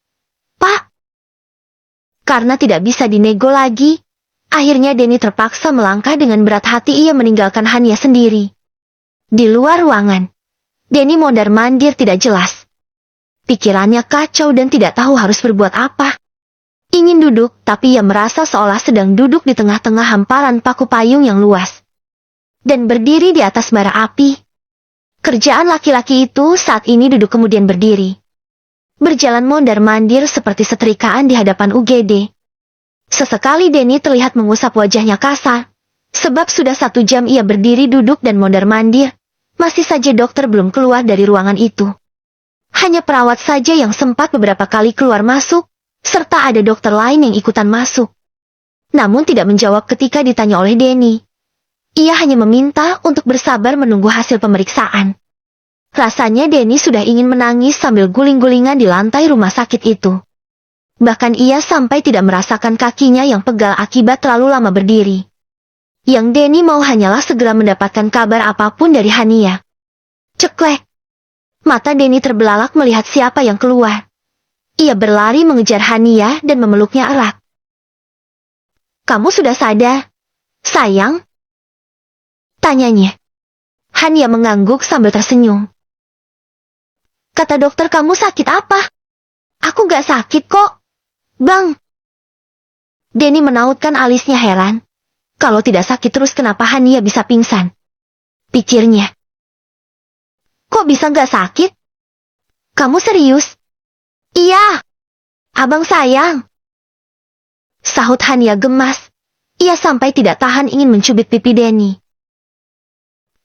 [SPEAKER 1] Pak." Karena tidak bisa dinego lagi, akhirnya Denny terpaksa melangkah dengan berat hati. Ia meninggalkan Hania sendiri. Di luar ruangan, Denny mondar-mandir tidak jelas. Pikirannya kacau dan tidak tahu harus berbuat apa. Ingin duduk, tapi ia merasa seolah sedang duduk di tengah-tengah hamparan paku payung yang luas. Dan berdiri di atas bara api. Kerjaan laki-laki itu saat ini duduk kemudian berdiri. Berjalan mondar-mandir seperti setrikaan di hadapan UGD. Sesekali Denny terlihat mengusap wajahnya kasar. Sebab sudah 1 jam ia berdiri duduk dan mondar-mandir. Masih saja dokter belum keluar dari ruangan itu. Hanya perawat saja yang sempat beberapa kali keluar masuk, serta ada dokter lain yang ikutan masuk. Namun tidak menjawab ketika ditanya oleh Denny. Ia hanya meminta untuk bersabar menunggu hasil pemeriksaan. Rasanya Denny sudah ingin menangis sambil guling-gulingan di lantai rumah sakit itu. Bahkan ia sampai tidak merasakan kakinya yang pegal akibat terlalu lama berdiri. Yang Denny mau hanyalah segera mendapatkan kabar apapun dari Hania. Ceklek. Mata Denny terbelalak melihat siapa yang keluar. Ia berlari mengejar Hania dan memeluknya erat. "Kamu sudah sadar, sayang?" tanyanya. Hania mengangguk sambil tersenyum. "Kata dokter kamu sakit apa?" "Aku gak sakit kok, Bang." Denny menautkan alisnya heran. Kalau tidak sakit terus kenapa Hania bisa pingsan? Pikirnya. "Kok bisa gak sakit? Kamu serius?" "Iya, Abang sayang," sahut Hania gemas. Ia sampai tidak tahan ingin mencubit pipi Denny.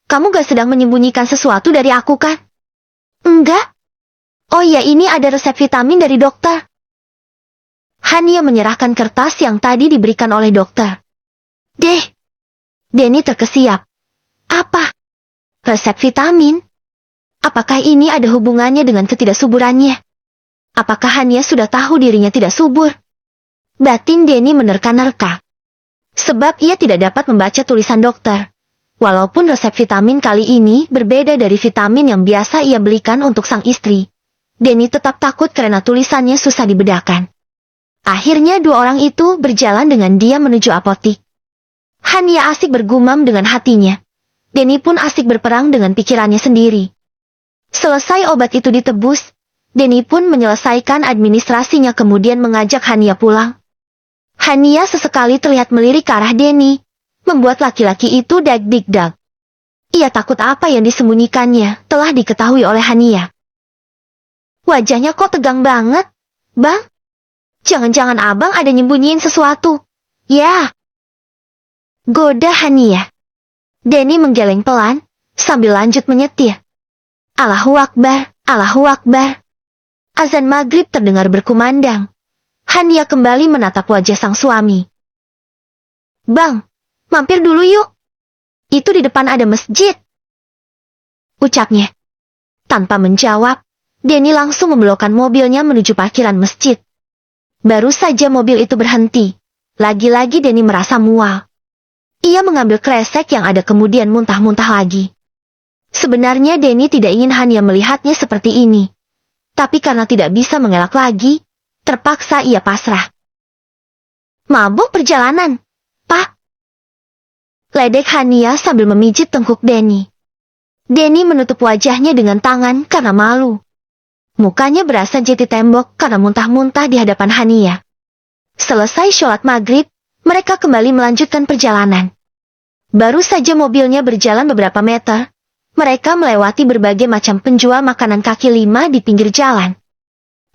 [SPEAKER 1] "Kamu gak sedang menyembunyikan sesuatu dari aku kan?" "Enggak. Oh iya, ini ada resep vitamin dari dokter." Hania menyerahkan kertas yang tadi diberikan oleh dokter. Denny terkesiap. "Apa? Resep vitamin? Apakah ini ada hubungannya dengan ketidaksuburannya? Apakah Hania sudah tahu dirinya tidak subur?" Batin Denny menerka-nerka. Sebab ia tidak dapat membaca tulisan dokter. Walaupun resep vitamin kali ini berbeda dari vitamin yang biasa ia belikan untuk sang istri, Denny tetap takut karena tulisannya susah dibedakan. Akhirnya 2 orang itu berjalan dengan diam menuju apotik. Hania asik bergumam dengan hatinya. Denny pun asik berperang dengan pikirannya sendiri. Selesai obat itu ditebus, Denny pun menyelesaikan administrasinya kemudian mengajak Hania pulang. Hania sesekali terlihat melirik ke arah Denny, membuat laki-laki itu dag-dig-dag. Ia takut apa yang disembunyikannya telah diketahui oleh Hania. "Wajahnya kok tegang banget, Bang? Jangan-jangan Abang ada nyembunyiin sesuatu?" "Ya," goda Hania. Denny menggeleng pelan, sambil lanjut menyetir. Allahu Akbar, Allahu Akbar. Azan maghrib terdengar berkumandang. Hania kembali menatap wajah sang suami. "Bang, mampir dulu yuk. Itu di depan ada masjid." ucapnya. Tanpa menjawab, Denny langsung membelokkan mobilnya menuju parkiran masjid. Baru saja mobil itu berhenti, lagi-lagi Denny merasa mual. Ia mengambil kresek yang ada kemudian muntah-muntah lagi. Sebenarnya Denny tidak ingin Hania melihatnya seperti ini. Tapi karena tidak bisa mengelak lagi, terpaksa ia pasrah. Mabuk perjalanan, Pak. Ledek Hania sambil memijit tengkuk Denny. Denny menutup wajahnya dengan tangan karena malu. Mukanya berasa jeti tembok karena muntah-muntah di hadapan Hania. Selesai sholat maghrib, mereka kembali melanjutkan perjalanan. Baru saja mobilnya berjalan beberapa meter, mereka melewati berbagai macam penjual makanan kaki lima di pinggir jalan.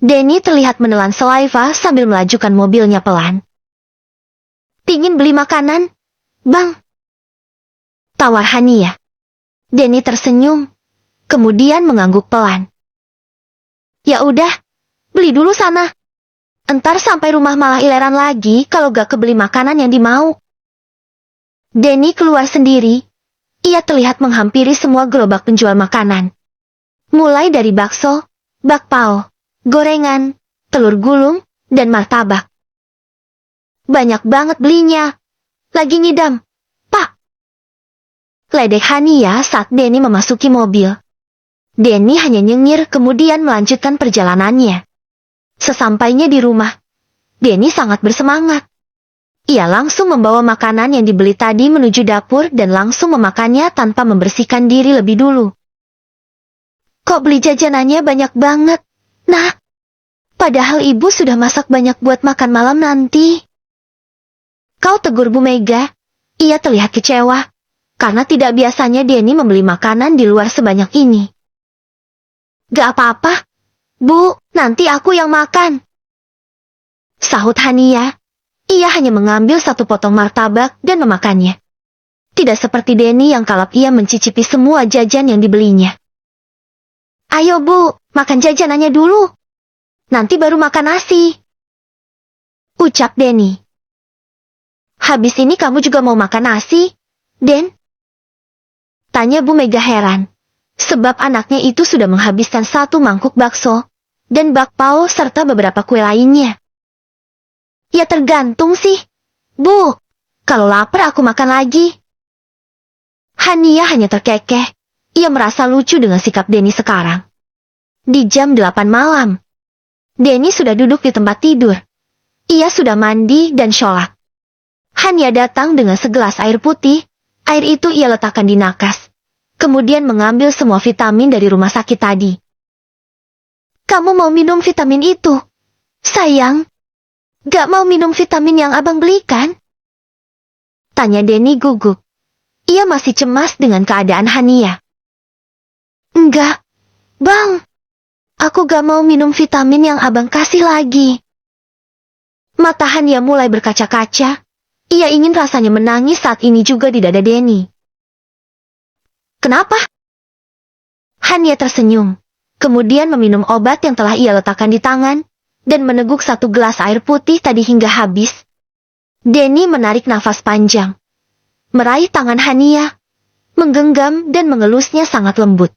[SPEAKER 1] Denny terlihat menelan saliva sambil melajukan mobilnya pelan. Pingin beli makanan, Bang? Tawar Hania. Denny tersenyum, kemudian mengangguk pelan. Ya udah, beli dulu sana. Entar sampai rumah malah ileran lagi kalau gak kebeli makanan yang dimau. Denny keluar sendiri. Ia terlihat menghampiri semua gerobak penjual makanan. Mulai dari bakso, bakpao, gorengan, telur gulung, dan martabak. Banyak banget belinya. Lagi ngidam, Pak. Ledek Hania saat Denny memasuki mobil. Denny hanya nyengir kemudian melanjutkan perjalanannya. Sesampainya di rumah, Denny sangat bersemangat. Ia langsung membawa makanan yang dibeli tadi menuju dapur dan langsung memakannya tanpa membersihkan diri lebih dulu. Kok beli jajanannya banyak banget, Nak? Padahal ibu sudah masak banyak buat makan malam nanti. Kau tegur Bu Mega. Ia terlihat kecewa. Karena tidak biasanya Denny membeli makanan di luar sebanyak ini. Gak apa-apa, Bu, nanti aku yang makan. Sahut Hania. Ia hanya mengambil satu potong martabak dan memakannya. Tidak seperti Denny yang kalap ia mencicipi semua jajan yang dibelinya. Ayo Bu, makan jajanannya dulu. Nanti baru makan nasi. Ucap Denny. Habis ini kamu juga mau makan nasi, Den? Tanya Bu Mega heran, sebab anaknya itu sudah menghabiskan satu mangkuk bakso, dan bakpao serta beberapa kue lainnya. Ya tergantung sih, Bu. Kalau lapar aku makan lagi. Hania hanya terkekeh, ia merasa lucu dengan sikap Denny sekarang. Di jam 8 malam, Denny sudah duduk di tempat tidur. Ia sudah mandi dan sholat. Hania datang dengan segelas air putih. Air itu ia letakkan di nakas. Kemudian mengambil semua vitamin dari rumah sakit tadi. Kamu mau minum vitamin itu? Sayang, gak mau minum vitamin yang abang belikan? Tanya Denny gugup. Ia masih cemas dengan keadaan Hania. Enggak, Bang. Aku gak mau minum vitamin yang abang kasih lagi. Mata Hania mulai berkaca-kaca. Ia ingin rasanya menangis saat ini juga di dada Denny. Kenapa? Hania tersenyum, kemudian meminum obat yang telah ia letakkan di tangan, dan meneguk satu gelas air putih tadi hingga habis. Denny menarik nafas panjang, meraih tangan Hania, menggenggam dan mengelusnya sangat lembut.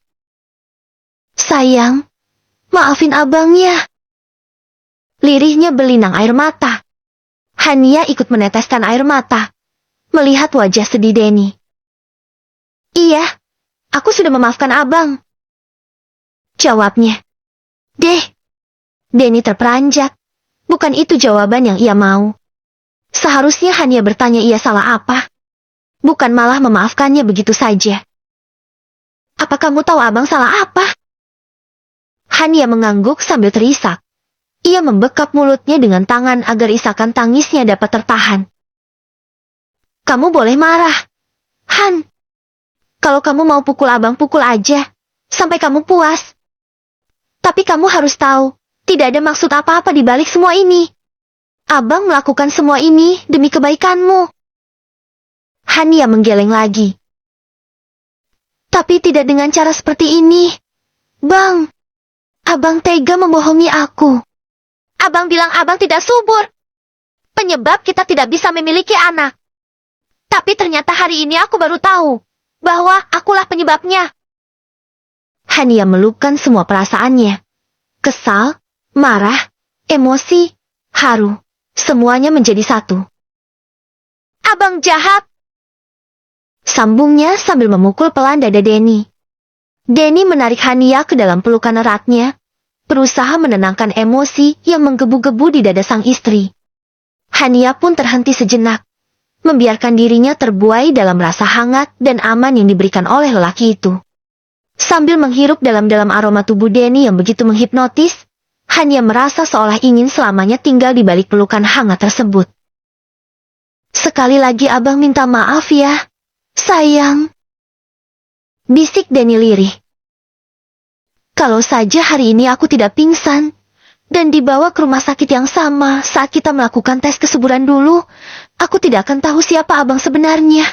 [SPEAKER 1] Sayang, maafin abang ya. Lirihnya berlinang air mata. Hania ikut meneteskan air mata, melihat wajah sedih Denny. Iya, aku sudah memaafkan abang. Jawabnya. Denny terperanjat. Bukan itu jawaban yang ia mau. Seharusnya Hania bertanya ia salah apa. Bukan malah memaafkannya begitu saja. Apa kamu tahu abang salah apa? Hania mengangguk sambil terisak. Ia membekap mulutnya dengan tangan agar isakan tangisnya dapat tertahan. Kamu boleh marah, Han. Kalau kamu mau pukul abang, pukul aja. Sampai kamu puas. Tapi kamu harus tahu, tidak ada maksud apa-apa di balik semua ini. Abang melakukan semua ini demi kebaikanmu. Hania menggeleng lagi. Tapi tidak dengan cara seperti ini. Bang, abang tega membohongi aku. Abang bilang abang tidak subur. Penyebab kita tidak bisa memiliki anak. Tapi ternyata hari ini aku baru tahu bahwa akulah penyebabnya. Hania melupkan semua perasaannya. Kesal, marah, emosi, haru. Semuanya menjadi satu. Abang jahat! Sambungnya sambil memukul pelan dada Denny. Denny menarik Hania ke dalam pelukan eratnya, berusaha menenangkan emosi yang menggebu-gebu di dada sang istri. Hania pun terhenti sejenak, membiarkan dirinya terbuai dalam rasa hangat dan aman yang diberikan oleh lelaki itu. Sambil menghirup dalam-dalam aroma tubuh Denny yang begitu menghipnotis, Hania merasa seolah ingin selamanya tinggal di balik pelukan hangat tersebut. Sekali lagi abang minta maaf ya, sayang. Bisik Denny lirih. Kalau saja hari ini aku tidak pingsan, dan dibawa ke rumah sakit yang sama saat kita melakukan tes kesuburan dulu, aku tidak akan tahu siapa abang sebenarnya.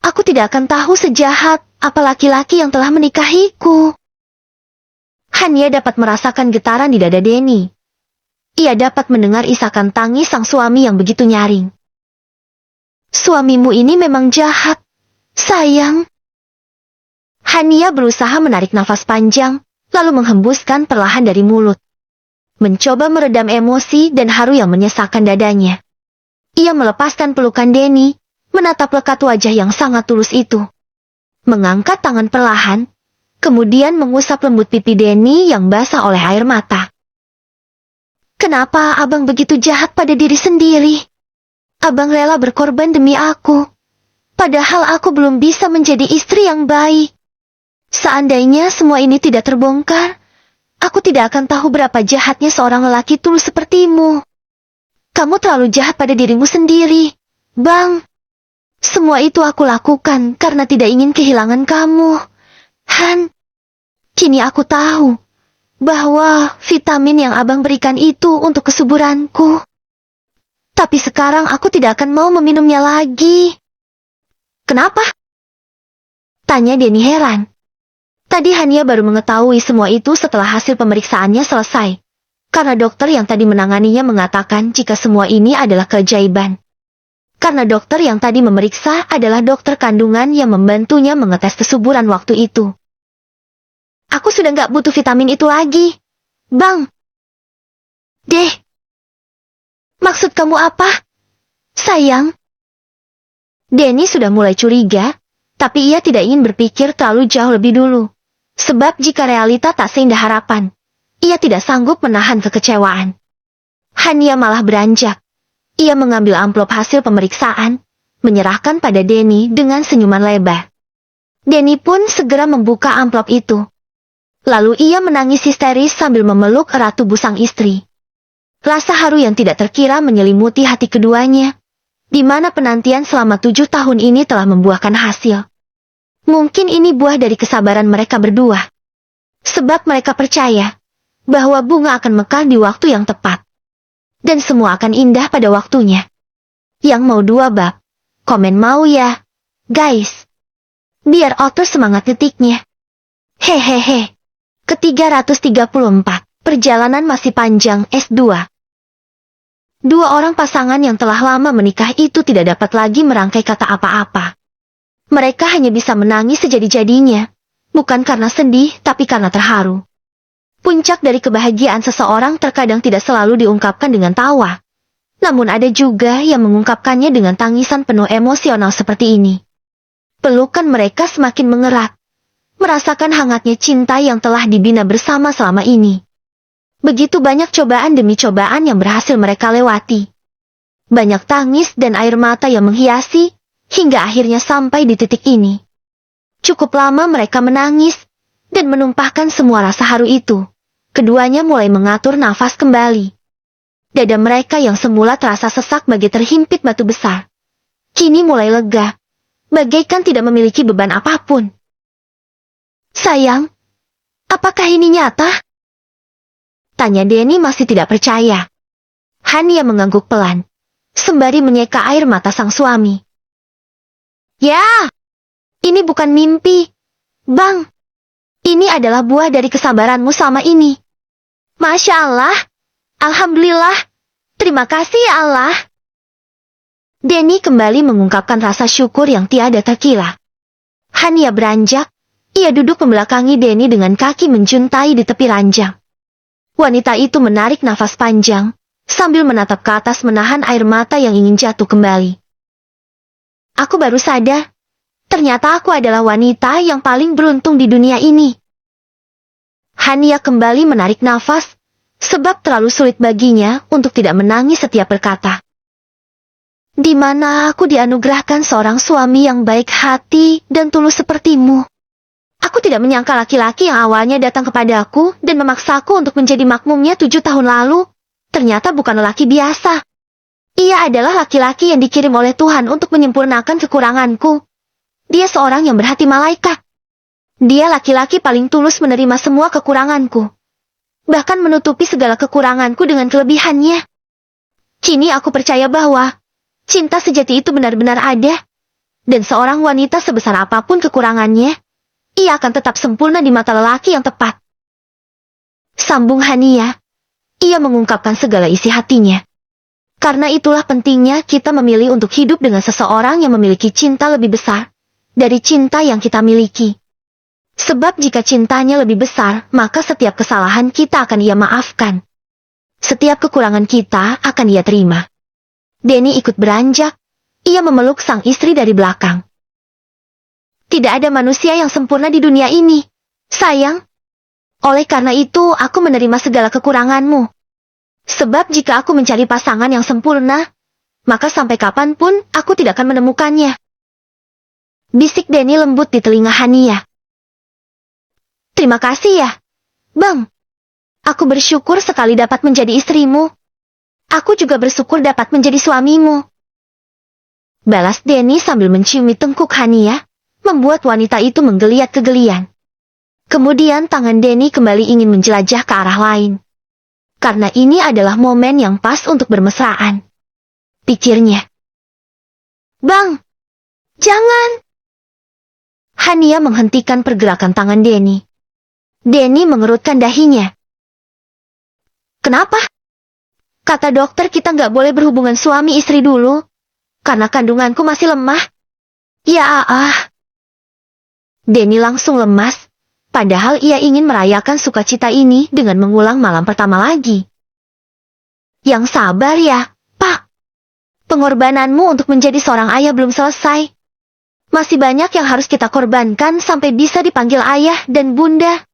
[SPEAKER 1] Aku tidak akan tahu sejahat apa laki-laki yang telah menikahiku. Hania dapat merasakan getaran di dada Denny. Ia dapat mendengar isakan tangis sang suami yang begitu nyaring. Suamimu ini memang jahat, sayang. Hania berusaha menarik nafas panjang, lalu menghembuskan perlahan dari mulut. Mencoba meredam emosi dan haru yang menyesakkan dadanya. Ia melepaskan pelukan Denny, menatap lekat wajah yang sangat tulus itu. Mengangkat tangan perlahan, kemudian mengusap lembut pipi Denny yang basah oleh air mata. Kenapa abang begitu jahat pada diri sendiri? Abang rela berkorban demi aku. Padahal aku belum bisa menjadi istri yang baik. Seandainya semua ini tidak terbongkar, aku tidak akan tahu berapa jahatnya seorang lelaki tulus sepertimu. Kamu terlalu jahat pada dirimu sendiri, Bang. Semua itu aku lakukan karena tidak ingin kehilangan kamu, Han. Kini aku tahu bahwa vitamin yang abang berikan itu untuk kesuburanku. Tapi sekarang aku tidak akan mau meminumnya lagi. Kenapa? Tanya Denny heran. Tadi Hania baru mengetahui semua itu setelah hasil pemeriksaannya selesai. Karena dokter yang tadi menanganinya mengatakan jika semua ini adalah keajaiban. Karena dokter yang tadi memeriksa adalah dokter kandungan yang membantunya mengetes kesuburan waktu itu. Aku sudah nggak butuh vitamin itu lagi, Bang. Deh. Maksud kamu apa? Sayang. Denny sudah mulai curiga, tapi ia tidak ingin berpikir terlalu jauh lebih dulu. Sebab jika realita tak seindah harapan, ia tidak sanggup menahan kekecewaan. Hania malah beranjak. Ia mengambil amplop hasil pemeriksaan, menyerahkan pada Denny dengan senyuman lebar. Denny pun segera membuka amplop itu. Lalu ia menangis histeris sambil memeluk erat tubuh sang istri. Rasa haru yang tidak terkira menyelimuti hati keduanya, di mana penantian selama 7 tahun ini telah membuahkan hasil. Mungkin ini buah dari kesabaran mereka berdua. Sebab mereka percaya bahwa bunga akan mekar di waktu yang tepat. Dan semua akan indah pada waktunya. Yang mau 2 bab, komen mau ya, guys. Biar otter semangat ngetiknya. Hehehe. Ke-334, perjalanan masih panjang S2. 2 orang pasangan yang telah lama menikah itu tidak dapat lagi merangkai kata apa-apa. Mereka hanya bisa menangis sejadi-jadinya, bukan karena sedih tapi karena terharu. Puncak dari kebahagiaan seseorang terkadang tidak selalu diungkapkan dengan tawa. Namun ada juga yang mengungkapkannya dengan tangisan penuh emosional seperti ini. Pelukan mereka semakin mengerat. Merasakan hangatnya cinta yang telah dibina bersama selama ini. Begitu banyak cobaan demi cobaan yang berhasil mereka lewati. Banyak tangis dan air mata yang menghiasi, hingga akhirnya sampai di titik ini. Cukup lama mereka menangis, dan menumpahkan semua rasa haru itu. Keduanya mulai mengatur nafas kembali. Dada mereka yang semula terasa sesak bagai terhimpit batu besar, kini mulai lega, bagaikan tidak memiliki beban apapun. Sayang, apakah ini nyata? Tanya Denny masih tidak percaya. Hania mengangguk pelan, sembari menyeka air mata sang suami. Ya, ini bukan mimpi, Bang. Ini adalah buah dari kesabaranmu selama ini. Masya Allah, Alhamdulillah, terima kasih ya Allah. Denny kembali mengungkapkan rasa syukur yang tiada terkira. Hania beranjak, Ia duduk membelakangi Denny dengan kaki menjuntai di tepi ranjang. Wanita itu menarik nafas panjang, sambil menatap ke atas menahan air mata yang ingin jatuh kembali. Aku baru sadar, ternyata aku adalah wanita yang paling beruntung di dunia ini. Hania kembali menarik nafas, sebab terlalu sulit baginya untuk tidak menangis setiap berkata. Di mana aku dianugerahkan seorang suami yang baik hati dan tulus sepertimu. Aku tidak menyangka laki-laki yang awalnya datang kepadaku dan memaksaku untuk menjadi makmumnya 7 tahun lalu, ternyata bukan lelaki biasa. Ia adalah laki-laki yang dikirim oleh Tuhan untuk menyempurnakan kekuranganku. Dia seorang yang berhati malaikat. Dia laki-laki paling tulus menerima semua kekuranganku. Bahkan menutupi segala kekuranganku dengan kelebihannya. Kini aku percaya bahwa cinta sejati itu benar-benar ada. Dan seorang wanita sebesar apapun kekurangannya, ia akan tetap sempurna di mata lelaki yang tepat. Sambung Hania. Ia mengungkapkan segala isi hatinya. Karena itulah pentingnya kita memilih untuk hidup dengan seseorang yang memiliki cinta lebih besar dari cinta yang kita miliki. Sebab jika cintanya lebih besar, maka setiap kesalahan kita akan ia maafkan. Setiap kekurangan kita akan ia terima. Denny ikut beranjak. Ia memeluk sang istri dari belakang. Tidak ada manusia yang sempurna di dunia ini, sayang. Oleh karena itu, aku menerima segala kekuranganmu. Sebab jika aku mencari pasangan yang sempurna, maka sampai kapanpun aku tidak akan menemukannya. Bisik Denny lembut di telinga Hania. Terima kasih ya, Bang. Aku bersyukur sekali dapat menjadi istrimu. Aku juga bersyukur dapat menjadi suamimu. Balas Denny sambil menciumi tengkuk Hania, membuat wanita itu menggeliat kegelian. Kemudian tangan Denny kembali ingin menjelajah ke arah lain. Karena ini adalah momen yang pas untuk bermesraan. Pikirnya. Bang, jangan. Hania menghentikan pergerakan tangan Denny. Denny mengerutkan dahinya. Kenapa? Kata dokter kita nggak boleh berhubungan suami istri dulu, karena kandunganku masih lemah. Ya Denny langsung lemas, padahal ia ingin merayakan sukacita ini dengan mengulang malam pertama lagi. Yang sabar ya, Pak. Pengorbananmu untuk menjadi seorang ayah belum selesai. Masih banyak yang harus kita korbankan sampai bisa dipanggil ayah dan bunda.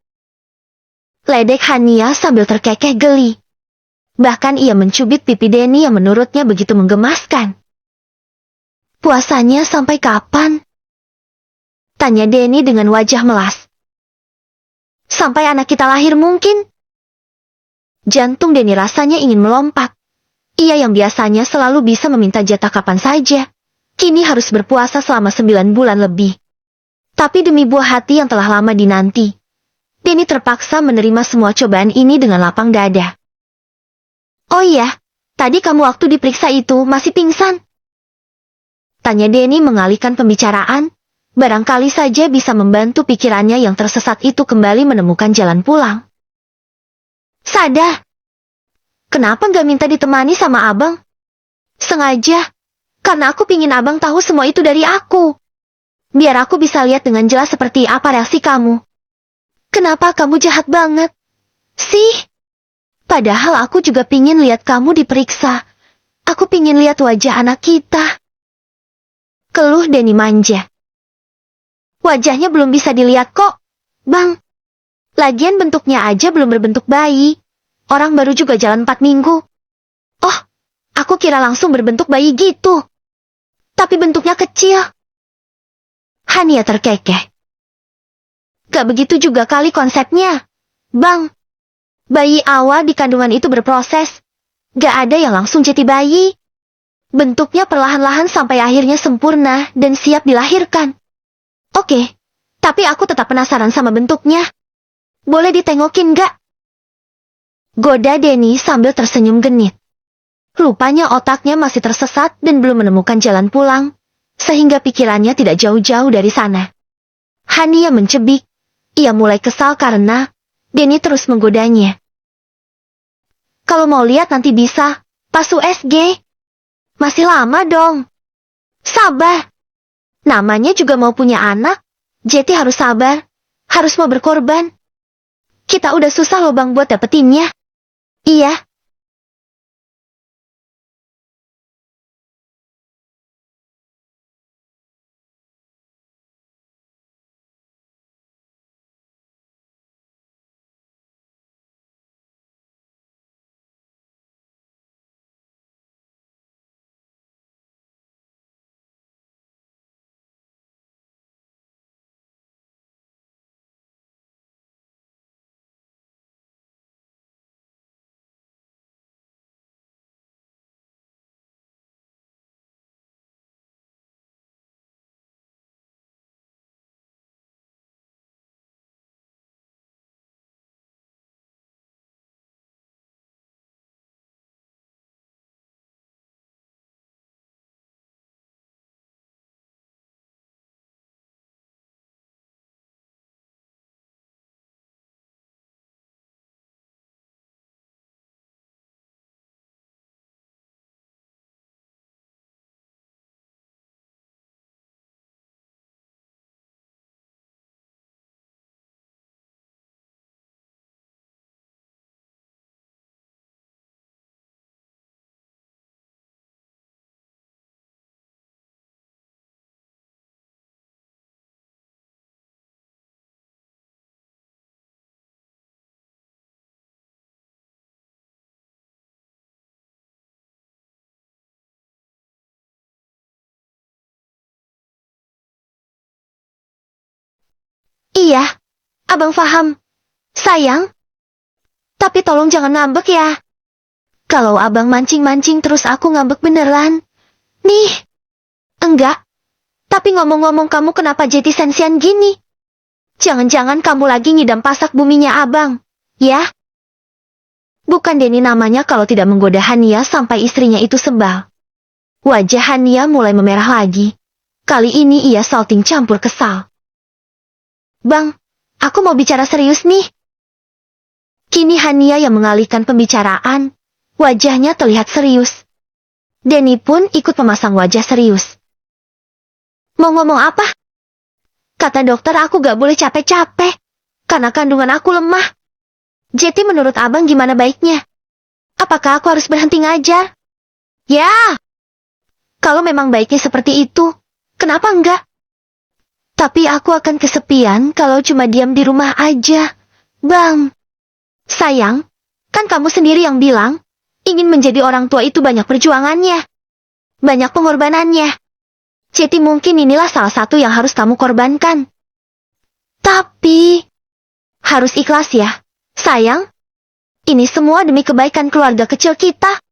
[SPEAKER 1] Ledek Hania sambil terkekeh geli. Bahkan ia mencubit pipi Denny yang menurutnya begitu menggemaskan. Puasanya sampai kapan? Tanya Denny dengan wajah melas. Sampai anak kita lahir mungkin? Jantung Denny rasanya ingin melompat. Ia yang biasanya selalu bisa meminta jatah kapan saja, kini harus berpuasa selama 9 bulan lebih. Tapi demi buah hati yang telah lama dinanti, Denny terpaksa menerima semua cobaan ini dengan lapang dada. Oh iya, tadi kamu waktu diperiksa itu masih pingsan? Tanya Denny mengalihkan pembicaraan, barangkali saja bisa membantu pikirannya yang tersesat itu kembali menemukan jalan pulang. Sadar. Kenapa nggak minta ditemani sama abang? Sengaja, karena aku pingin abang tahu semua itu dari aku. Biar aku bisa lihat dengan jelas seperti apa reaksi kamu. Kenapa kamu jahat banget? Sih. Padahal aku juga pingin lihat kamu diperiksa. Aku pingin lihat wajah anak kita. Keluh Denny manja. Wajahnya belum bisa dilihat kok, Bang. Lagian bentuknya aja belum berbentuk bayi. Orang baru juga jalan 4 minggu. Oh, aku kira langsung berbentuk bayi gitu. Tapi bentuknya kecil. Hania terkekeh. Gak begitu juga kali konsepnya, Bang. Bayi awal di kandungan itu berproses. Gak ada yang langsung jadi bayi. Bentuknya perlahan-lahan sampai akhirnya sempurna dan siap dilahirkan. Oke, tapi aku tetap penasaran sama bentuknya. Boleh ditengokin gak? Goda Denny sambil tersenyum genit. Rupanya otaknya masih tersesat dan belum menemukan jalan pulang, sehingga pikirannya tidak jauh-jauh dari sana. Hania mencebik. Ia mulai kesal karena Denny terus menggodanya. Kalau mau lihat nanti bisa, pas USG. Masih lama dong. Sabar. Namanya juga mau punya anak, jadi harus sabar. Harus mau berkorban. Kita udah susah loh Bang buat dapetinnya. Iya. Iya. Abang paham. Sayang. Tapi tolong jangan ngambek ya. Kalau abang mancing-mancing terus aku ngambek beneran. Nih. Enggak. Tapi ngomong-ngomong kamu kenapa jadi sensian gini? Jangan-jangan kamu lagi ngidam pasak buminya abang. Ya? Bukan Denny namanya kalau tidak menggoda Hania sampai istrinya itu sebal. Wajah Hania mulai memerah lagi. Kali ini ia salting campur kesal. Bang, aku mau bicara serius nih. Kini Hania yang mengalihkan pembicaraan. Wajahnya terlihat serius. Denny pun ikut memasang wajah serius. Mau ngomong apa? Kata dokter aku gak boleh capek-capek. Karena kandungan aku lemah. Jadi menurut abang gimana baiknya? Apakah aku harus berhenti ngajar? Ya. Kalau memang baiknya seperti itu, kenapa enggak? Tapi aku akan kesepian kalau cuma diam di rumah aja. Bang. Sayang, kan kamu sendiri yang bilang, ingin menjadi orang tua itu banyak perjuangannya. Banyak pengorbanannya. Jadi mungkin inilah salah satu yang harus kamu korbankan. Tapi, harus ikhlas ya, sayang. Ini semua demi kebaikan keluarga kecil kita.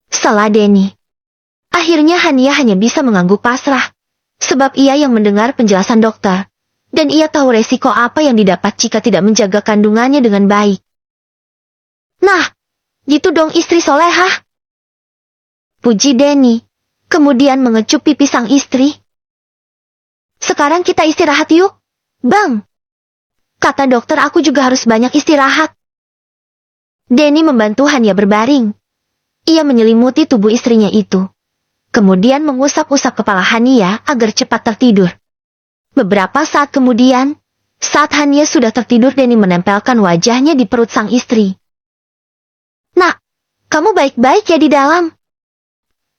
[SPEAKER 1] Salah Denny. Akhirnya Hania hanya bisa mengangguk pasrah. Sebab ia yang mendengar penjelasan dokter. Dan ia tahu resiko apa yang didapat jika tidak menjaga kandungannya dengan baik. Nah, gitu dong istri solehah. Puji Denny. Kemudian mengecup pipi sang istri. Sekarang kita istirahat yuk. Bang. Kata dokter aku juga harus banyak istirahat. Denny membantu Hania berbaring. Ia menyelimuti tubuh istrinya itu. Kemudian mengusap-usap kepala Hania agar cepat tertidur. Beberapa saat kemudian, saat Hania sudah tertidur Denny menempelkan wajahnya di perut sang istri. Nak, kamu baik-baik ya di dalam.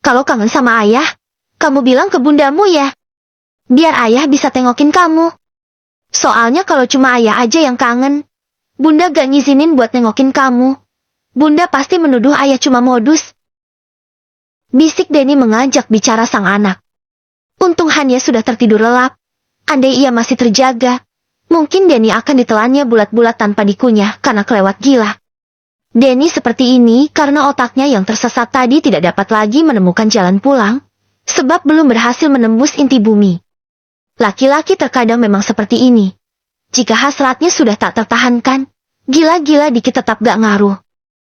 [SPEAKER 1] Kalau kangen sama ayah, kamu bilang ke bundamu ya. Biar ayah bisa tengokin kamu. Soalnya kalau cuma ayah aja yang kangen, bunda gak ngizinin buat nengokin kamu. Bunda pasti menuduh ayah cuma modus. Bisik Denny mengajak bicara sang anak. Untung Hania sudah tertidur lelap. Andai ia masih terjaga, mungkin Denny akan ditelannya bulat-bulat tanpa dikunyah karena kelewat gila. Denny seperti ini karena otaknya yang tersesat tadi tidak dapat lagi menemukan jalan pulang, sebab belum berhasil menembus inti bumi. Laki-laki terkadang memang seperti ini. Jika hasratnya sudah tak tertahankan, gila-gila dikit tetap gak ngaruh.